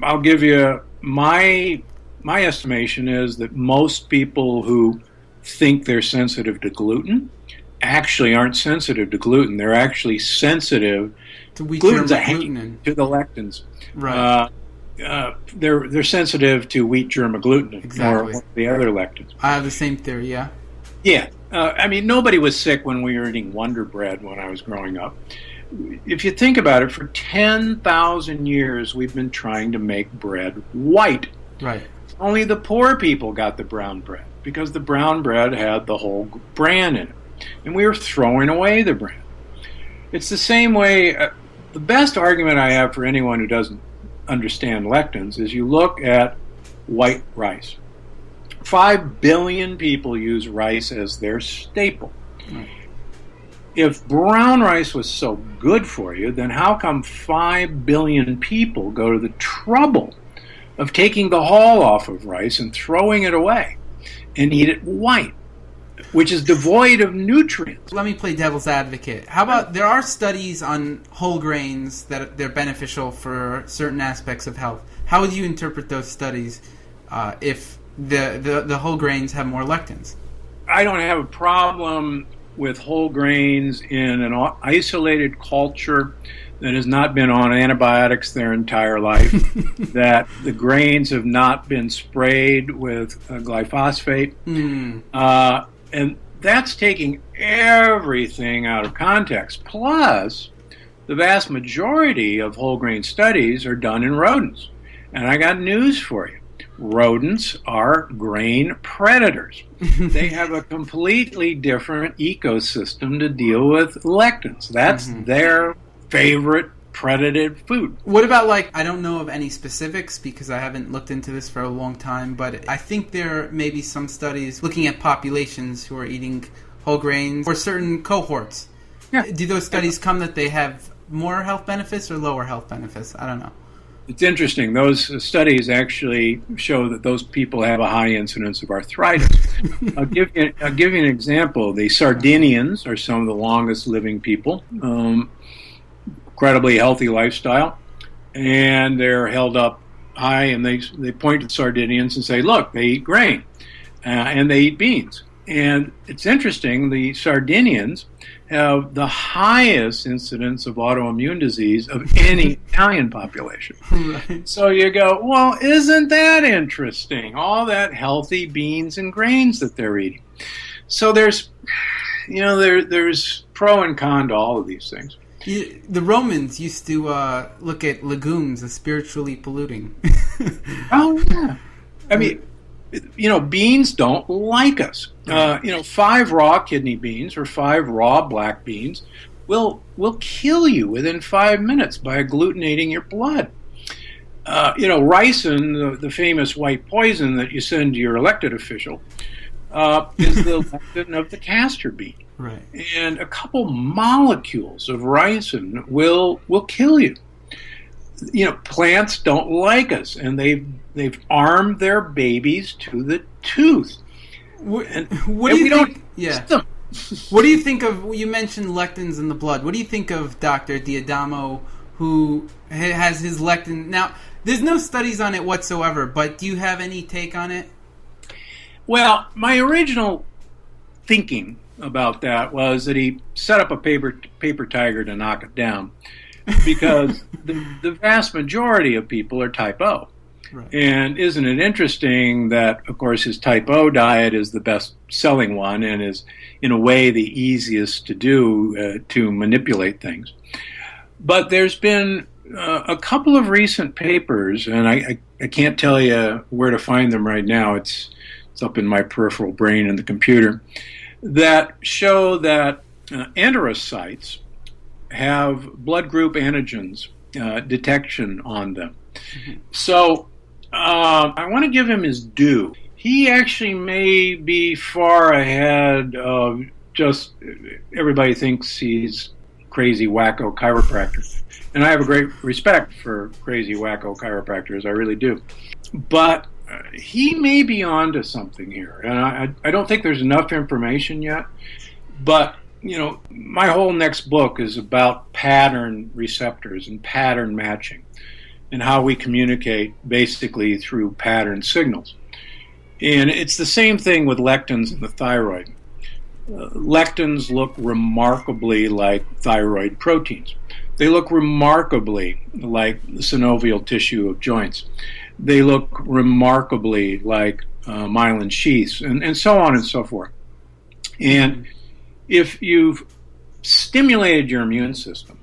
I'll give you my estimation is that most people who think they're sensitive to gluten actually aren't sensitive to gluten. They're actually sensitive to wheat germ gluten to the lectins. Right. They're sensitive to wheat germ agglutinin or the other lectins. I have the same theory. Yeah. Yeah. Nobody was sick when we were eating Wonder Bread when I was growing up. If you think about it, for 10,000 years we've been trying to make bread white. Right. Only the poor people got the brown bread because the brown bread had the whole bran in it. And we were throwing away the bran. It's the same way. The best argument I have for anyone who doesn't understand lectins is you look at white rice. 5 billion people use rice as their staple. Right. If brown rice was so good for you, then how come 5 billion people go to the trouble of taking the hull off of rice and throwing it away and eat it white, which is devoid of nutrients? Let me play devil's advocate. How about there are studies on whole grains that they're beneficial for certain aspects of health. How would you interpret those studies if the whole grains have more lectins? I don't have a problem with whole grains in an isolated culture that has not been on antibiotics their entire life, that the grains have not been sprayed with glyphosate. And that's taking everything out of context. Plus, the vast majority of whole grain studies are done in rodents. And I got news for you. Rodents are grain predators. They have a completely different ecosystem to deal with lectins. That's their favorite predated food. What about, I don't know of any specifics because I haven't looked into this for a long time, but I think there may be some studies looking at populations who are eating whole grains or certain cohorts. Yeah. Do those studies come that they have more health benefits or lower health benefits? I don't know. It's interesting. Those studies actually show that those people have a high incidence of arthritis. I'll give you an example. The Sardinians are some of the longest living people. Incredibly healthy lifestyle, and they're held up high, and they point at Sardinians and say, look, they eat grain, and they eat beans. And it's interesting, the Sardinians have the highest incidence of autoimmune disease of any Italian population. Right. So you go, well, isn't that interesting? All that healthy beans and grains that they're eating. So there's pro and con to all of these things. The Romans used to look at legumes as spiritually polluting. Oh, yeah. I mean, beans don't like us. 5 raw kidney beans or 5 raw black beans will kill you within 5 minutes by agglutinating your blood. Ricin, the famous white poison that you send to your elected official, is the lectin of the castor bean. Right. And a couple molecules of ricin will kill you. Plants don't like us, and they've armed their babies to the tooth. What do you think? Yeah. What do you think of? You mentioned lectins in the blood. What do you think of Dr. D'Adamo, who has his lectin? Now, there's no studies on it whatsoever, but do you have any take on it? Well, my original thinking about that was that he set up a paper tiger to knock it down, because the vast majority of people are type O. Right. And isn't it interesting that, of course, his type O diet is the best-selling one and is, in a way, the easiest to do to manipulate things. But there's been a couple of recent papers, and I can't tell you where to find them right now. It's up in my peripheral brain in the computer, that show that enterocytes have blood group antigens detection on them. Mm-hmm. So I want to give him his due. He actually may be far ahead of just everybody thinks he's crazy wacko chiropractor. And I have a great respect for crazy wacko chiropractors. I really do. But he may be onto something here. And I don't think there's enough information yet. But my whole next book is about pattern receptors and pattern matching and how we communicate basically through pattern signals. And it's the same thing with lectins in the thyroid. Lectins look remarkably like thyroid proteins. They look remarkably like the synovial tissue of joints. They look remarkably like myelin sheaths, and so on and so forth. And if you've stimulated your immune system,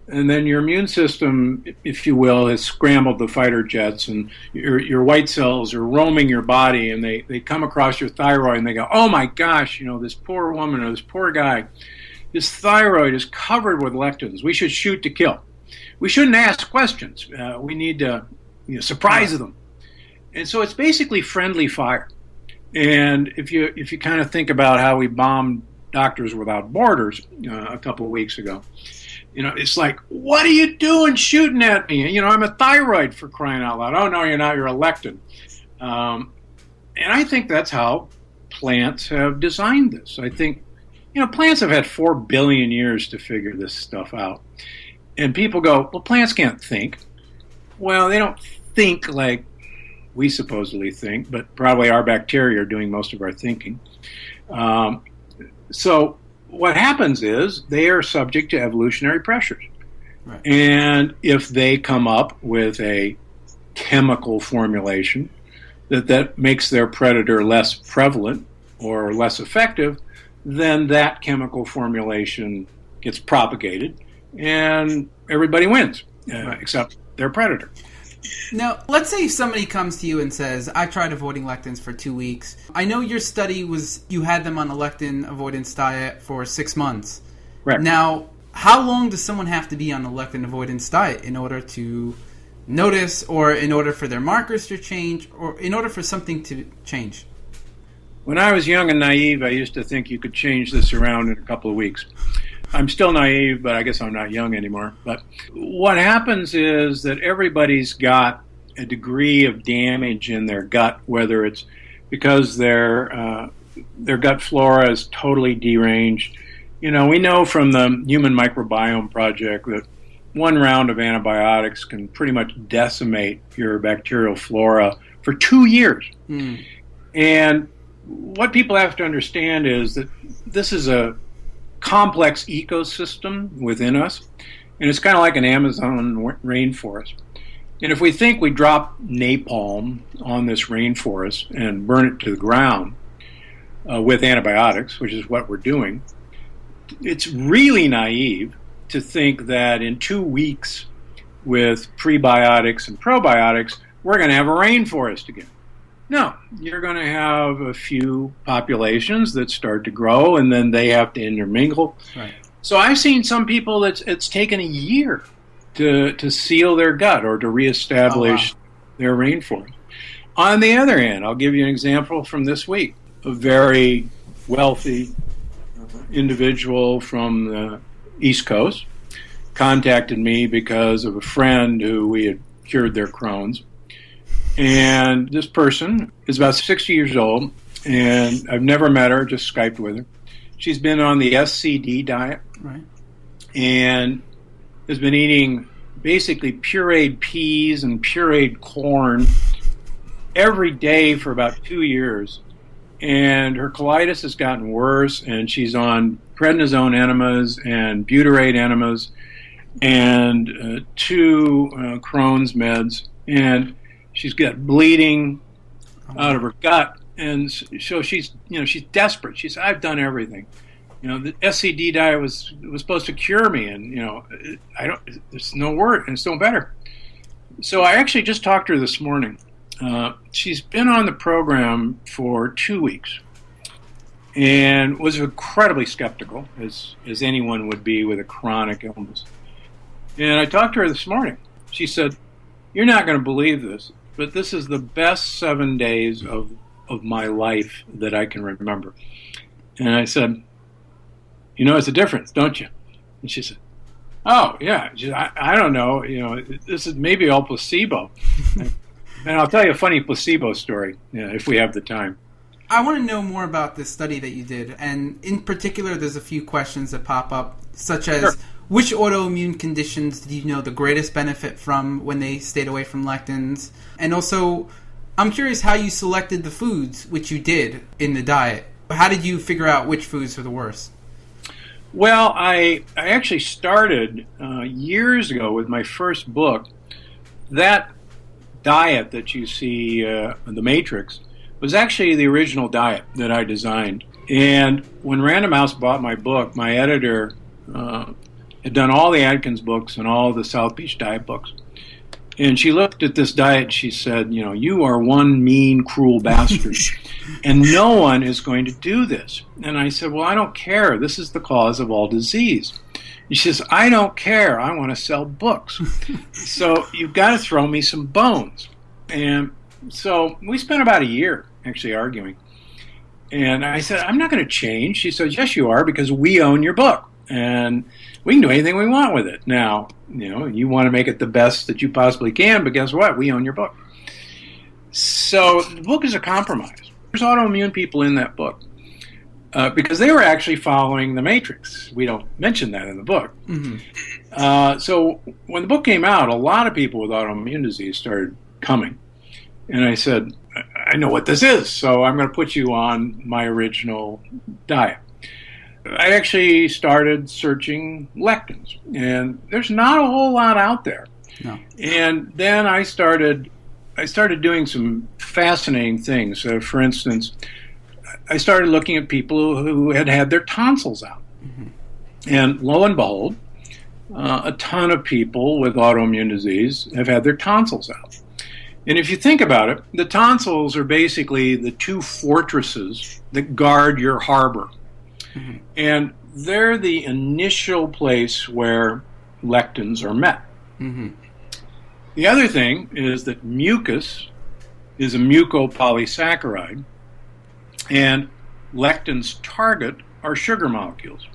and then your immune system, if you will, has scrambled the fighter jets, and your white cells are roaming your body, and they come across your thyroid, and they go, oh my gosh, this poor woman or this poor guy, his thyroid is covered with lectins. We should shoot to kill. We shouldn't ask questions. We need to surprise them. And so it's basically friendly fire. And if you kind of think about how we bombed Doctors Without Borders a couple of weeks ago, it's like, what are you doing shooting at me? I'm a thyroid, for crying out loud. Oh, no, you're not. You're a lectin. And I think that's how plants have designed this. I think, plants have had 4 billion years to figure this stuff out. And people go, well, plants can't think. Well, they don't think like we supposedly think, but probably our bacteria are doing most of our thinking. So what happens is they are subject to evolutionary pressures. Right. And if they come up with a chemical formulation that makes their predator less prevalent or less effective, then that chemical formulation gets propagated and everybody wins, except their predator. Now, let's say somebody comes to you and says, I tried avoiding lectins for 2 weeks. I know your study was you had them on a lectin avoidance diet for 6 months. Right. Now, how long does someone have to be on a lectin avoidance diet in order to notice, or in order for their markers to change, or in order for something to change? When I was young and naive, I used to think you could change this around in a couple of weeks. I'm still naive, but I guess I'm not young anymore. But what happens is that everybody's got a degree of damage in their gut, whether it's because their gut flora is totally deranged. We know from the Human Microbiome Project that one round of antibiotics can pretty much decimate your bacterial flora for 2 years. Mm. And what people have to understand is that this is a complex ecosystem within us, and it's kind of like an Amazon rainforest. And if we think we drop napalm on this rainforest and burn it to the ground with antibiotics, which is what we're doing, it's really naive to think that in 2 weeks with prebiotics and probiotics, we're going to have a rainforest again. No, you're going to have a few populations that start to grow, and then they have to intermingle. Right. So I've seen some people that it's taken a year to seal their gut or to reestablish their rainforest. On the other hand, I'll give you an example from this week. A very wealthy individual from the East Coast contacted me because of a friend who we had cured their Crohn's. And this person is about 60 years old, and I've never met her, just Skyped with her. She's been on the SCD diet, Right. and has been eating basically pureed peas and pureed corn every day for about 2 years. And her colitis has gotten worse, and she's on prednisone enemas and butyrate enemas and 2 Crohn's meds. And she's got bleeding out of her gut, and so she's desperate. She said, "I've done everything. The SCD diet was supposed to cure me, and There's no word, and it's no better." So I actually just talked to her this morning. She's been on the program for 2 weeks, and was incredibly skeptical, as anyone would be with a chronic illness. And I talked to her this morning. She said, "You're not going to believe this, but this is the best 7 days of my life that I can remember." And I said, "It's a difference, don't you?" And she said, "Oh, yeah. I don't know. This is maybe all placebo." And I'll tell you a funny placebo story if we have the time. I want to know more about this study that you did. And in particular, there's a few questions that pop up, such as, Sure. Which autoimmune conditions did you know the greatest benefit from when they stayed away from lectins? And also, I'm curious how you selected the foods, which you did in the diet. How did you figure out which foods were the worst? Well, I actually started years ago with my first book. That diet that you see in the Matrix was actually the original diet that I designed. And when Random House bought my book, my editor had done all the Atkins books and all the South Beach diet books. And she looked at this diet and she said, "You are one mean, cruel bastard, and no one is going to do this." And I said, "Well, I don't care. This is the cause of all disease." And she says, "I don't care. I want to sell books. So you've got to throw me some bones." And so we spent about a year actually arguing. And I said, "I'm not going to change." She said, "Yes, you are, because we own your book. And we can do anything we want with it. Now, you want to make it the best that you possibly can, but guess what? We own your book." So the book is a compromise. There's autoimmune people in that book because they were actually following the Matrix. We don't mention that in the book. Mm-hmm. So when the book came out, a lot of people with autoimmune disease started coming. And I said, "I know what this is, so I'm going to put you on my original diet." I actually started searching lectins, and there's not a whole lot out there. No. And then I started doing some fascinating things. For instance, I started looking at people who had their tonsils out. Mm-hmm. And lo and behold, a ton of people with autoimmune disease have had their tonsils out. And if you think about it, the tonsils are basically the 2 fortresses that guard your harbor. Mm-hmm. And they're the initial place where lectins are met. Mm-hmm. The other thing is that mucus is a mucopolysaccharide, and lectins' target are sugar molecules.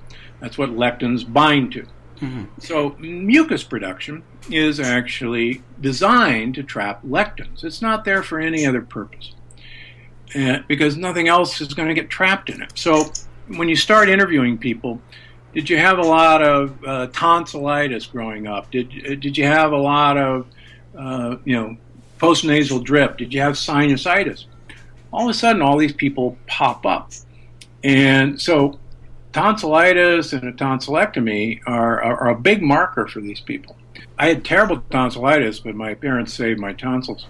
That's what lectins bind to. Mm-hmm. So mucus production is actually designed to trap lectins. It's not there for any other purpose, because nothing else is going to get trapped in it. So when you start interviewing people, did you have a lot of tonsillitis growing up? Did you have a lot of postnasal drip? Did you have sinusitis? all of a sudden all these people pop up. And so tonsillitis and a tonsillectomy are a big marker for these people. I had terrible tonsillitis, but my parents saved my tonsils.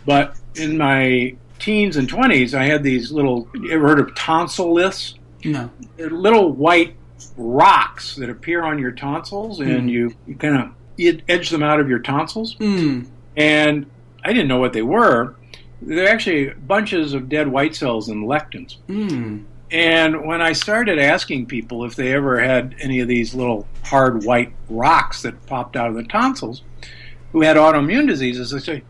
But in my teens and 20s, I had these little, you ever heard of tonsilliths? No. They're little white rocks that appear on your tonsils, and you kind of edge them out of your tonsils. And I didn't know what they were. They're actually bunches of dead white cells and lectins. And when I started asking people if they ever had any of these little hard white rocks that popped out of the tonsils who had autoimmune diseases, they say,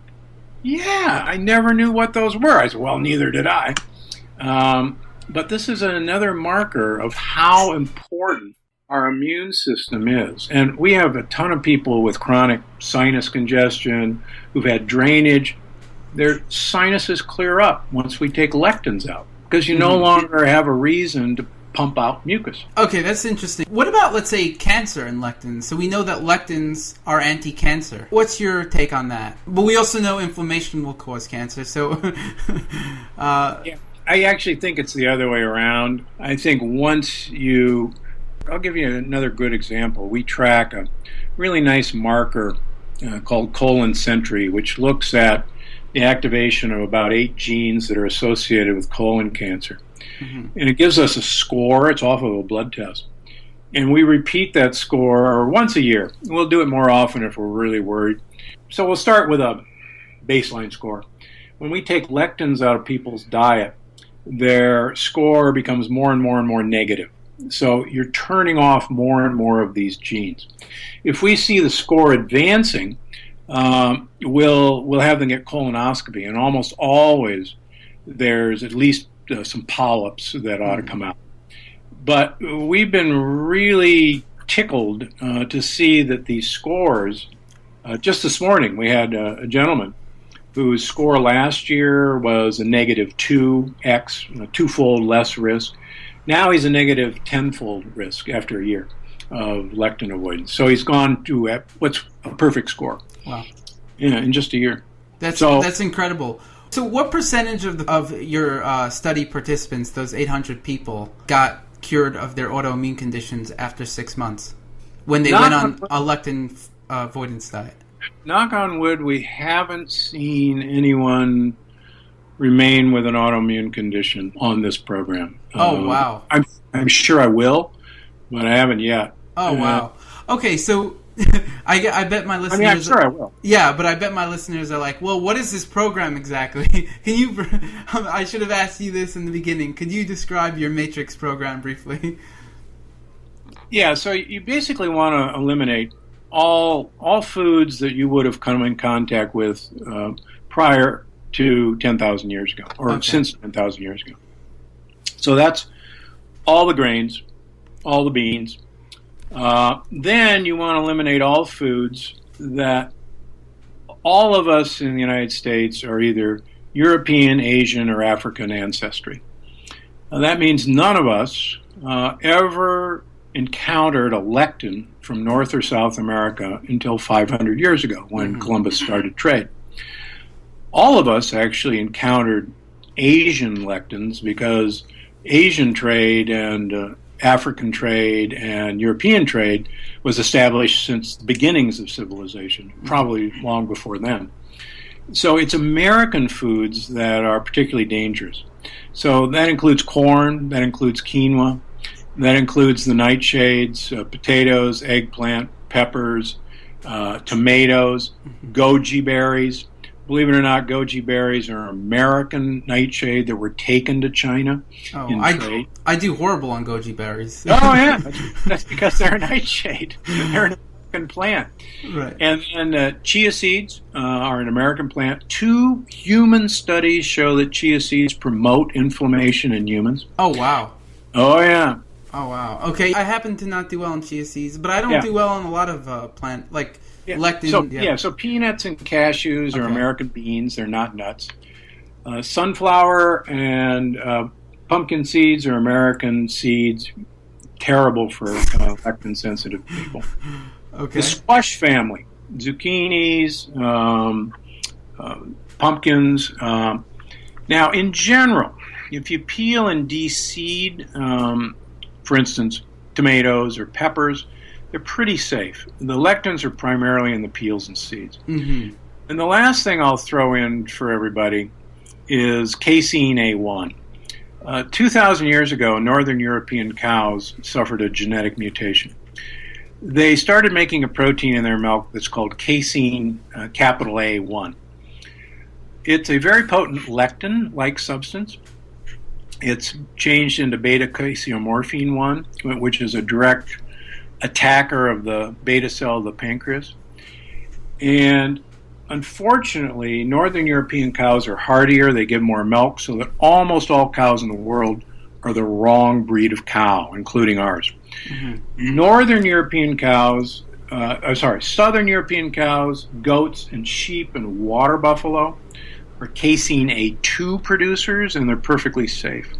yeah, I never knew what those were. I said, well, neither did I. But this is another marker of how important our immune system is. And we have a ton of people with chronic sinus congestion who've had drainage. Their sinuses clear up once we take lectins out, because you no longer have a reason to pump out mucus. Okay, that's interesting. What about, let's say, cancer and lectins? So we know that lectins are anti-cancer. What's your take on that? But we also know inflammation will cause cancer, so... Yeah, I actually think it's the other way around. I think once you... I'll give you another good example. We track a really nice marker called colon sentry, which looks at the activation of about 8 genes that are associated with colon cancer. And it gives us a score. It's off of a blood test. And we repeat that score once a year. We'll do it more often if we're really worried. So we'll start with a baseline score. When we take lectins out of people's diet, their score becomes more and more and more negative. So you're turning off more and more of these genes. If we see the score advancing, we'll have them get colonoscopy, and almost always there's at least some polyps that ought to come out. But we've been really tickled to see that these scores, just this morning we had a gentleman whose score last year was a negative 2x, a twofold less risk. Now he's a negative 10-fold risk after a year of lectin avoidance. So he's gone to what's a perfect score. Wow. Yeah, in just a year. That's incredible. So what percentage of your study participants, those 800 people, got cured of their autoimmune conditions after 6 months when they went on a lectin avoidance diet? Knock on wood, we haven't seen anyone remain with an autoimmune condition on this program. Oh, wow. I'm sure I will, but I haven't yet. Oh, wow. Okay, so I bet my listeners... I'm sure I will. Yeah, but I bet my listeners are like, well, what is this program exactly? Can you... I should have asked you this in the beginning. Could you describe your Matrix program briefly? Yeah, so you basically want to eliminate all foods that you would have come in contact with prior to 10,000 years ago, or since 10,000 years ago. So that's all the grains, all the beans. Then you want to eliminate all foods that all of us in the United States are either European, Asian, or African ancestry. That means none of us ever encountered a lectin from North or South America until 500 years ago when Columbus started trade. All of us actually encountered Asian lectins because Asian trade and African trade and European trade was established since the beginnings of civilization, probably long before then. So it's American foods that are particularly dangerous. So that includes corn, that includes quinoa, that includes the nightshades, potatoes, eggplant, peppers, tomatoes, goji berries. Believe it or not, goji berries are American nightshade that were taken to China in trade. I do horrible on goji berries. Oh, yeah. That's because they're a nightshade. They're an American plant. Right. And chia seeds are an American plant. 2 human studies show that chia seeds promote inflammation in humans. Oh, wow. Oh, yeah. Oh, wow. Okay, I happen to not do well on chia seeds, but I don't do well on a lot of plant, like... lectin. So peanuts and cashews are American beans. They're not nuts. Sunflower and pumpkin seeds are American seeds. Terrible for lectin-sensitive people. Okay. The squash family, zucchinis, pumpkins, Now, in general, if you peel and de-seed, for instance, tomatoes or peppers, they're pretty safe. The lectins are primarily in the peels and seeds. Mm-hmm. And the last thing I'll throw in for everybody is casein A1. 2,000 years ago, northern European cows suffered a genetic mutation. They started making a protein in their milk that's called casein capital A1. It's a very potent lectin-like substance. It's changed into beta-caseomorphine 1, which is a direct attacker of the beta cell of the pancreas. And unfortunately, northern European cows are hardier, they give more milk, so that almost all cows in the world are the wrong breed of cow, including ours. Mm-hmm. Southern European cows, goats, and sheep and water buffalo are casein A2 producers, and they're perfectly safe.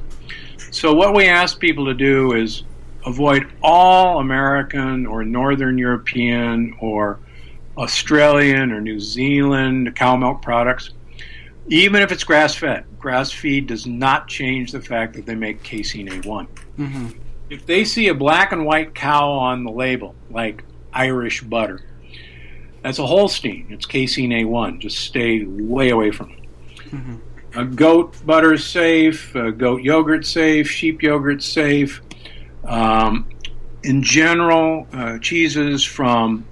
So what we ask people to do is avoid all American or Northern European or Australian or New Zealand cow milk products, even if it's grass-fed. Grass-feed does not change the fact that they make casein A1. Mm-hmm. If they see a black and white cow on the label, like Irish butter, that's a Holstein. It's casein A1. Just stay way away from it. Mm-hmm. Goat butter is safe. Goat yogurt safe. Sheep yogurt safe. In general, cheeses from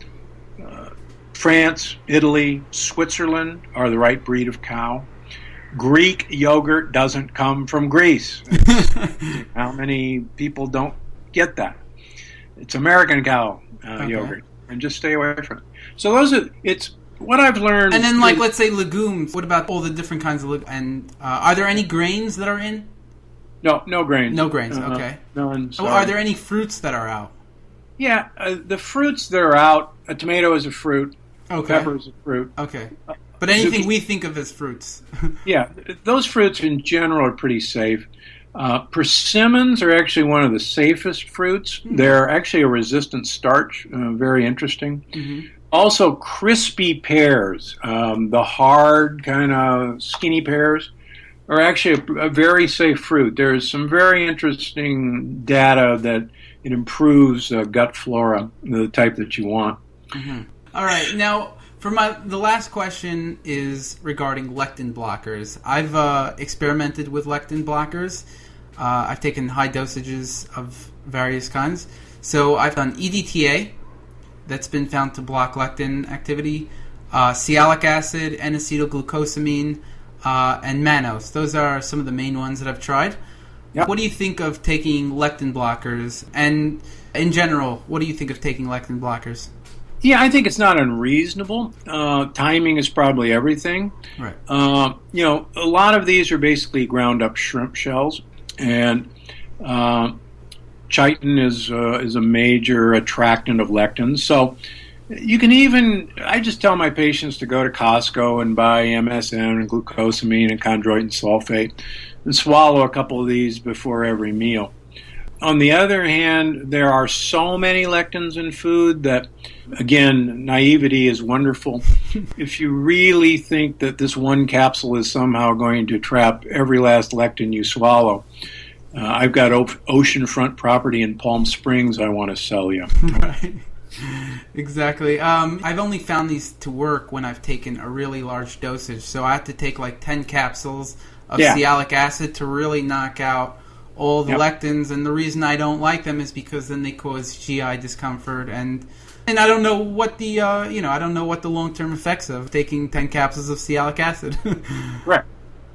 France, Italy, Switzerland are the right breed of cow. Greek yogurt doesn't come from Greece. How many people don't get that? It's American cow yogurt, and just stay away from it. So it's what I've learned. And then, let's say legumes. What about all the different kinds of legumes? And are there any grains that are in? No grains. No grains. Okay. None. Are there any fruits that are out? Yeah, the fruits that are out. A tomato is a fruit. Okay. Pepper is a fruit. Okay. But anything we think of as fruits. Yeah, those fruits in general are pretty safe. Persimmons are actually one of the safest fruits. Mm-hmm. They're actually a resistant starch, very interesting. Mm-hmm. Also, crispy pears, the hard kind of skinny pears, are actually a very safe fruit. There's some very interesting data that it improves gut flora, the type that you want. Mm-hmm. All right, now the last question is regarding lectin blockers. I've experimented with lectin blockers. I've taken high dosages of various kinds. So I've done EDTA, that's been found to block lectin activity, sialic acid, N-acetylglucosamine, and mannose. Those are some of the main ones that I've tried. Yep. What do you think of taking lectin blockers? And in general, what do you think of taking lectin blockers? Yeah, I think it's not unreasonable. Timing is probably everything. Right. A lot of these are basically ground up shrimp shells, and chitin is a major attractant of lectins. So you can I just tell my patients to go to Costco and buy MSM and glucosamine and chondroitin sulfate and swallow a couple of these before every meal. On the other hand, there are so many lectins in food that, again, naivety is wonderful. If you really think that this one capsule is somehow going to trap every last lectin you swallow, I've got oceanfront property in Palm Springs I want to sell you. Right. Exactly. I've only found these to work when I've taken a really large dosage. So I have to take 10 capsules of sialic acid to really knock out all the lectins, and the reason I don't like them is because then they cause GI discomfort, and I don't know what the I don't know what the long-term effects of taking 10 capsules of sialic acid. Right.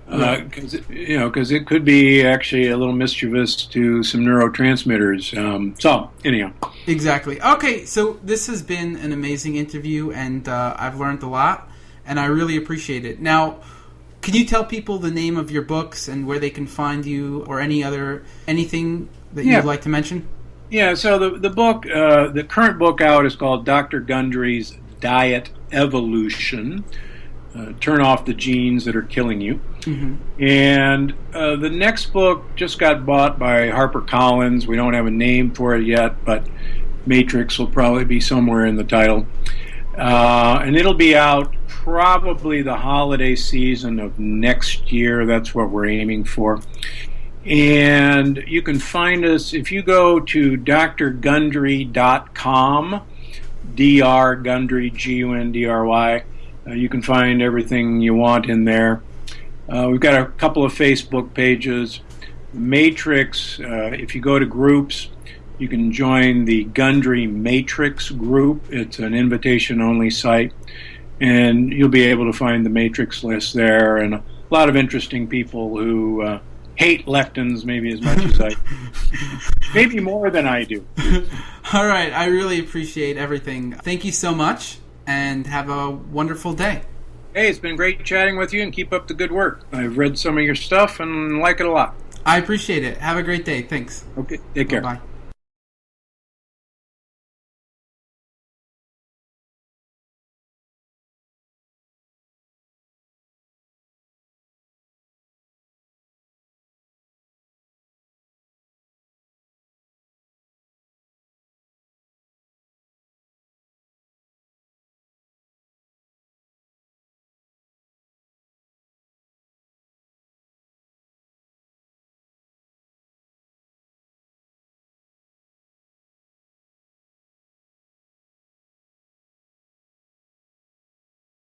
Because it could be actually a little mischievous to some neurotransmitters. So anyhow. Exactly. Okay, so this has been an amazing interview, and I've learned a lot, and I really appreciate it. Now, can you tell people the name of your books and where they can find you, or anything that you'd like to mention? Yeah, so the book, the current book out is called Dr. Gundry's Diet Evolution. Turn off the genes that are killing you. Mm-hmm. And the next book just got bought by HarperCollins. We don't have a name for it yet, but Matrix will probably be somewhere in the title. And it'll be out probably the holiday season of next year. That's what we're aiming for. And you can find us if you go to drgundry.com, Gundry, Gundry. You can find everything you want in there. We've got a couple of Facebook pages. Matrix, if you go to groups, you can join the Gundry Matrix group. It's an invitation-only site, and you'll be able to find the Matrix list there, and a lot of interesting people who hate lectins maybe as much as I maybe more than I do. All right, I really appreciate everything. Thank you so much, and have a wonderful day. Hey, it's been great chatting with you, and keep up the good work. I've read some of your stuff and like it a lot. I appreciate it. Have a great day. Thanks. Okay, take care. Bye-bye.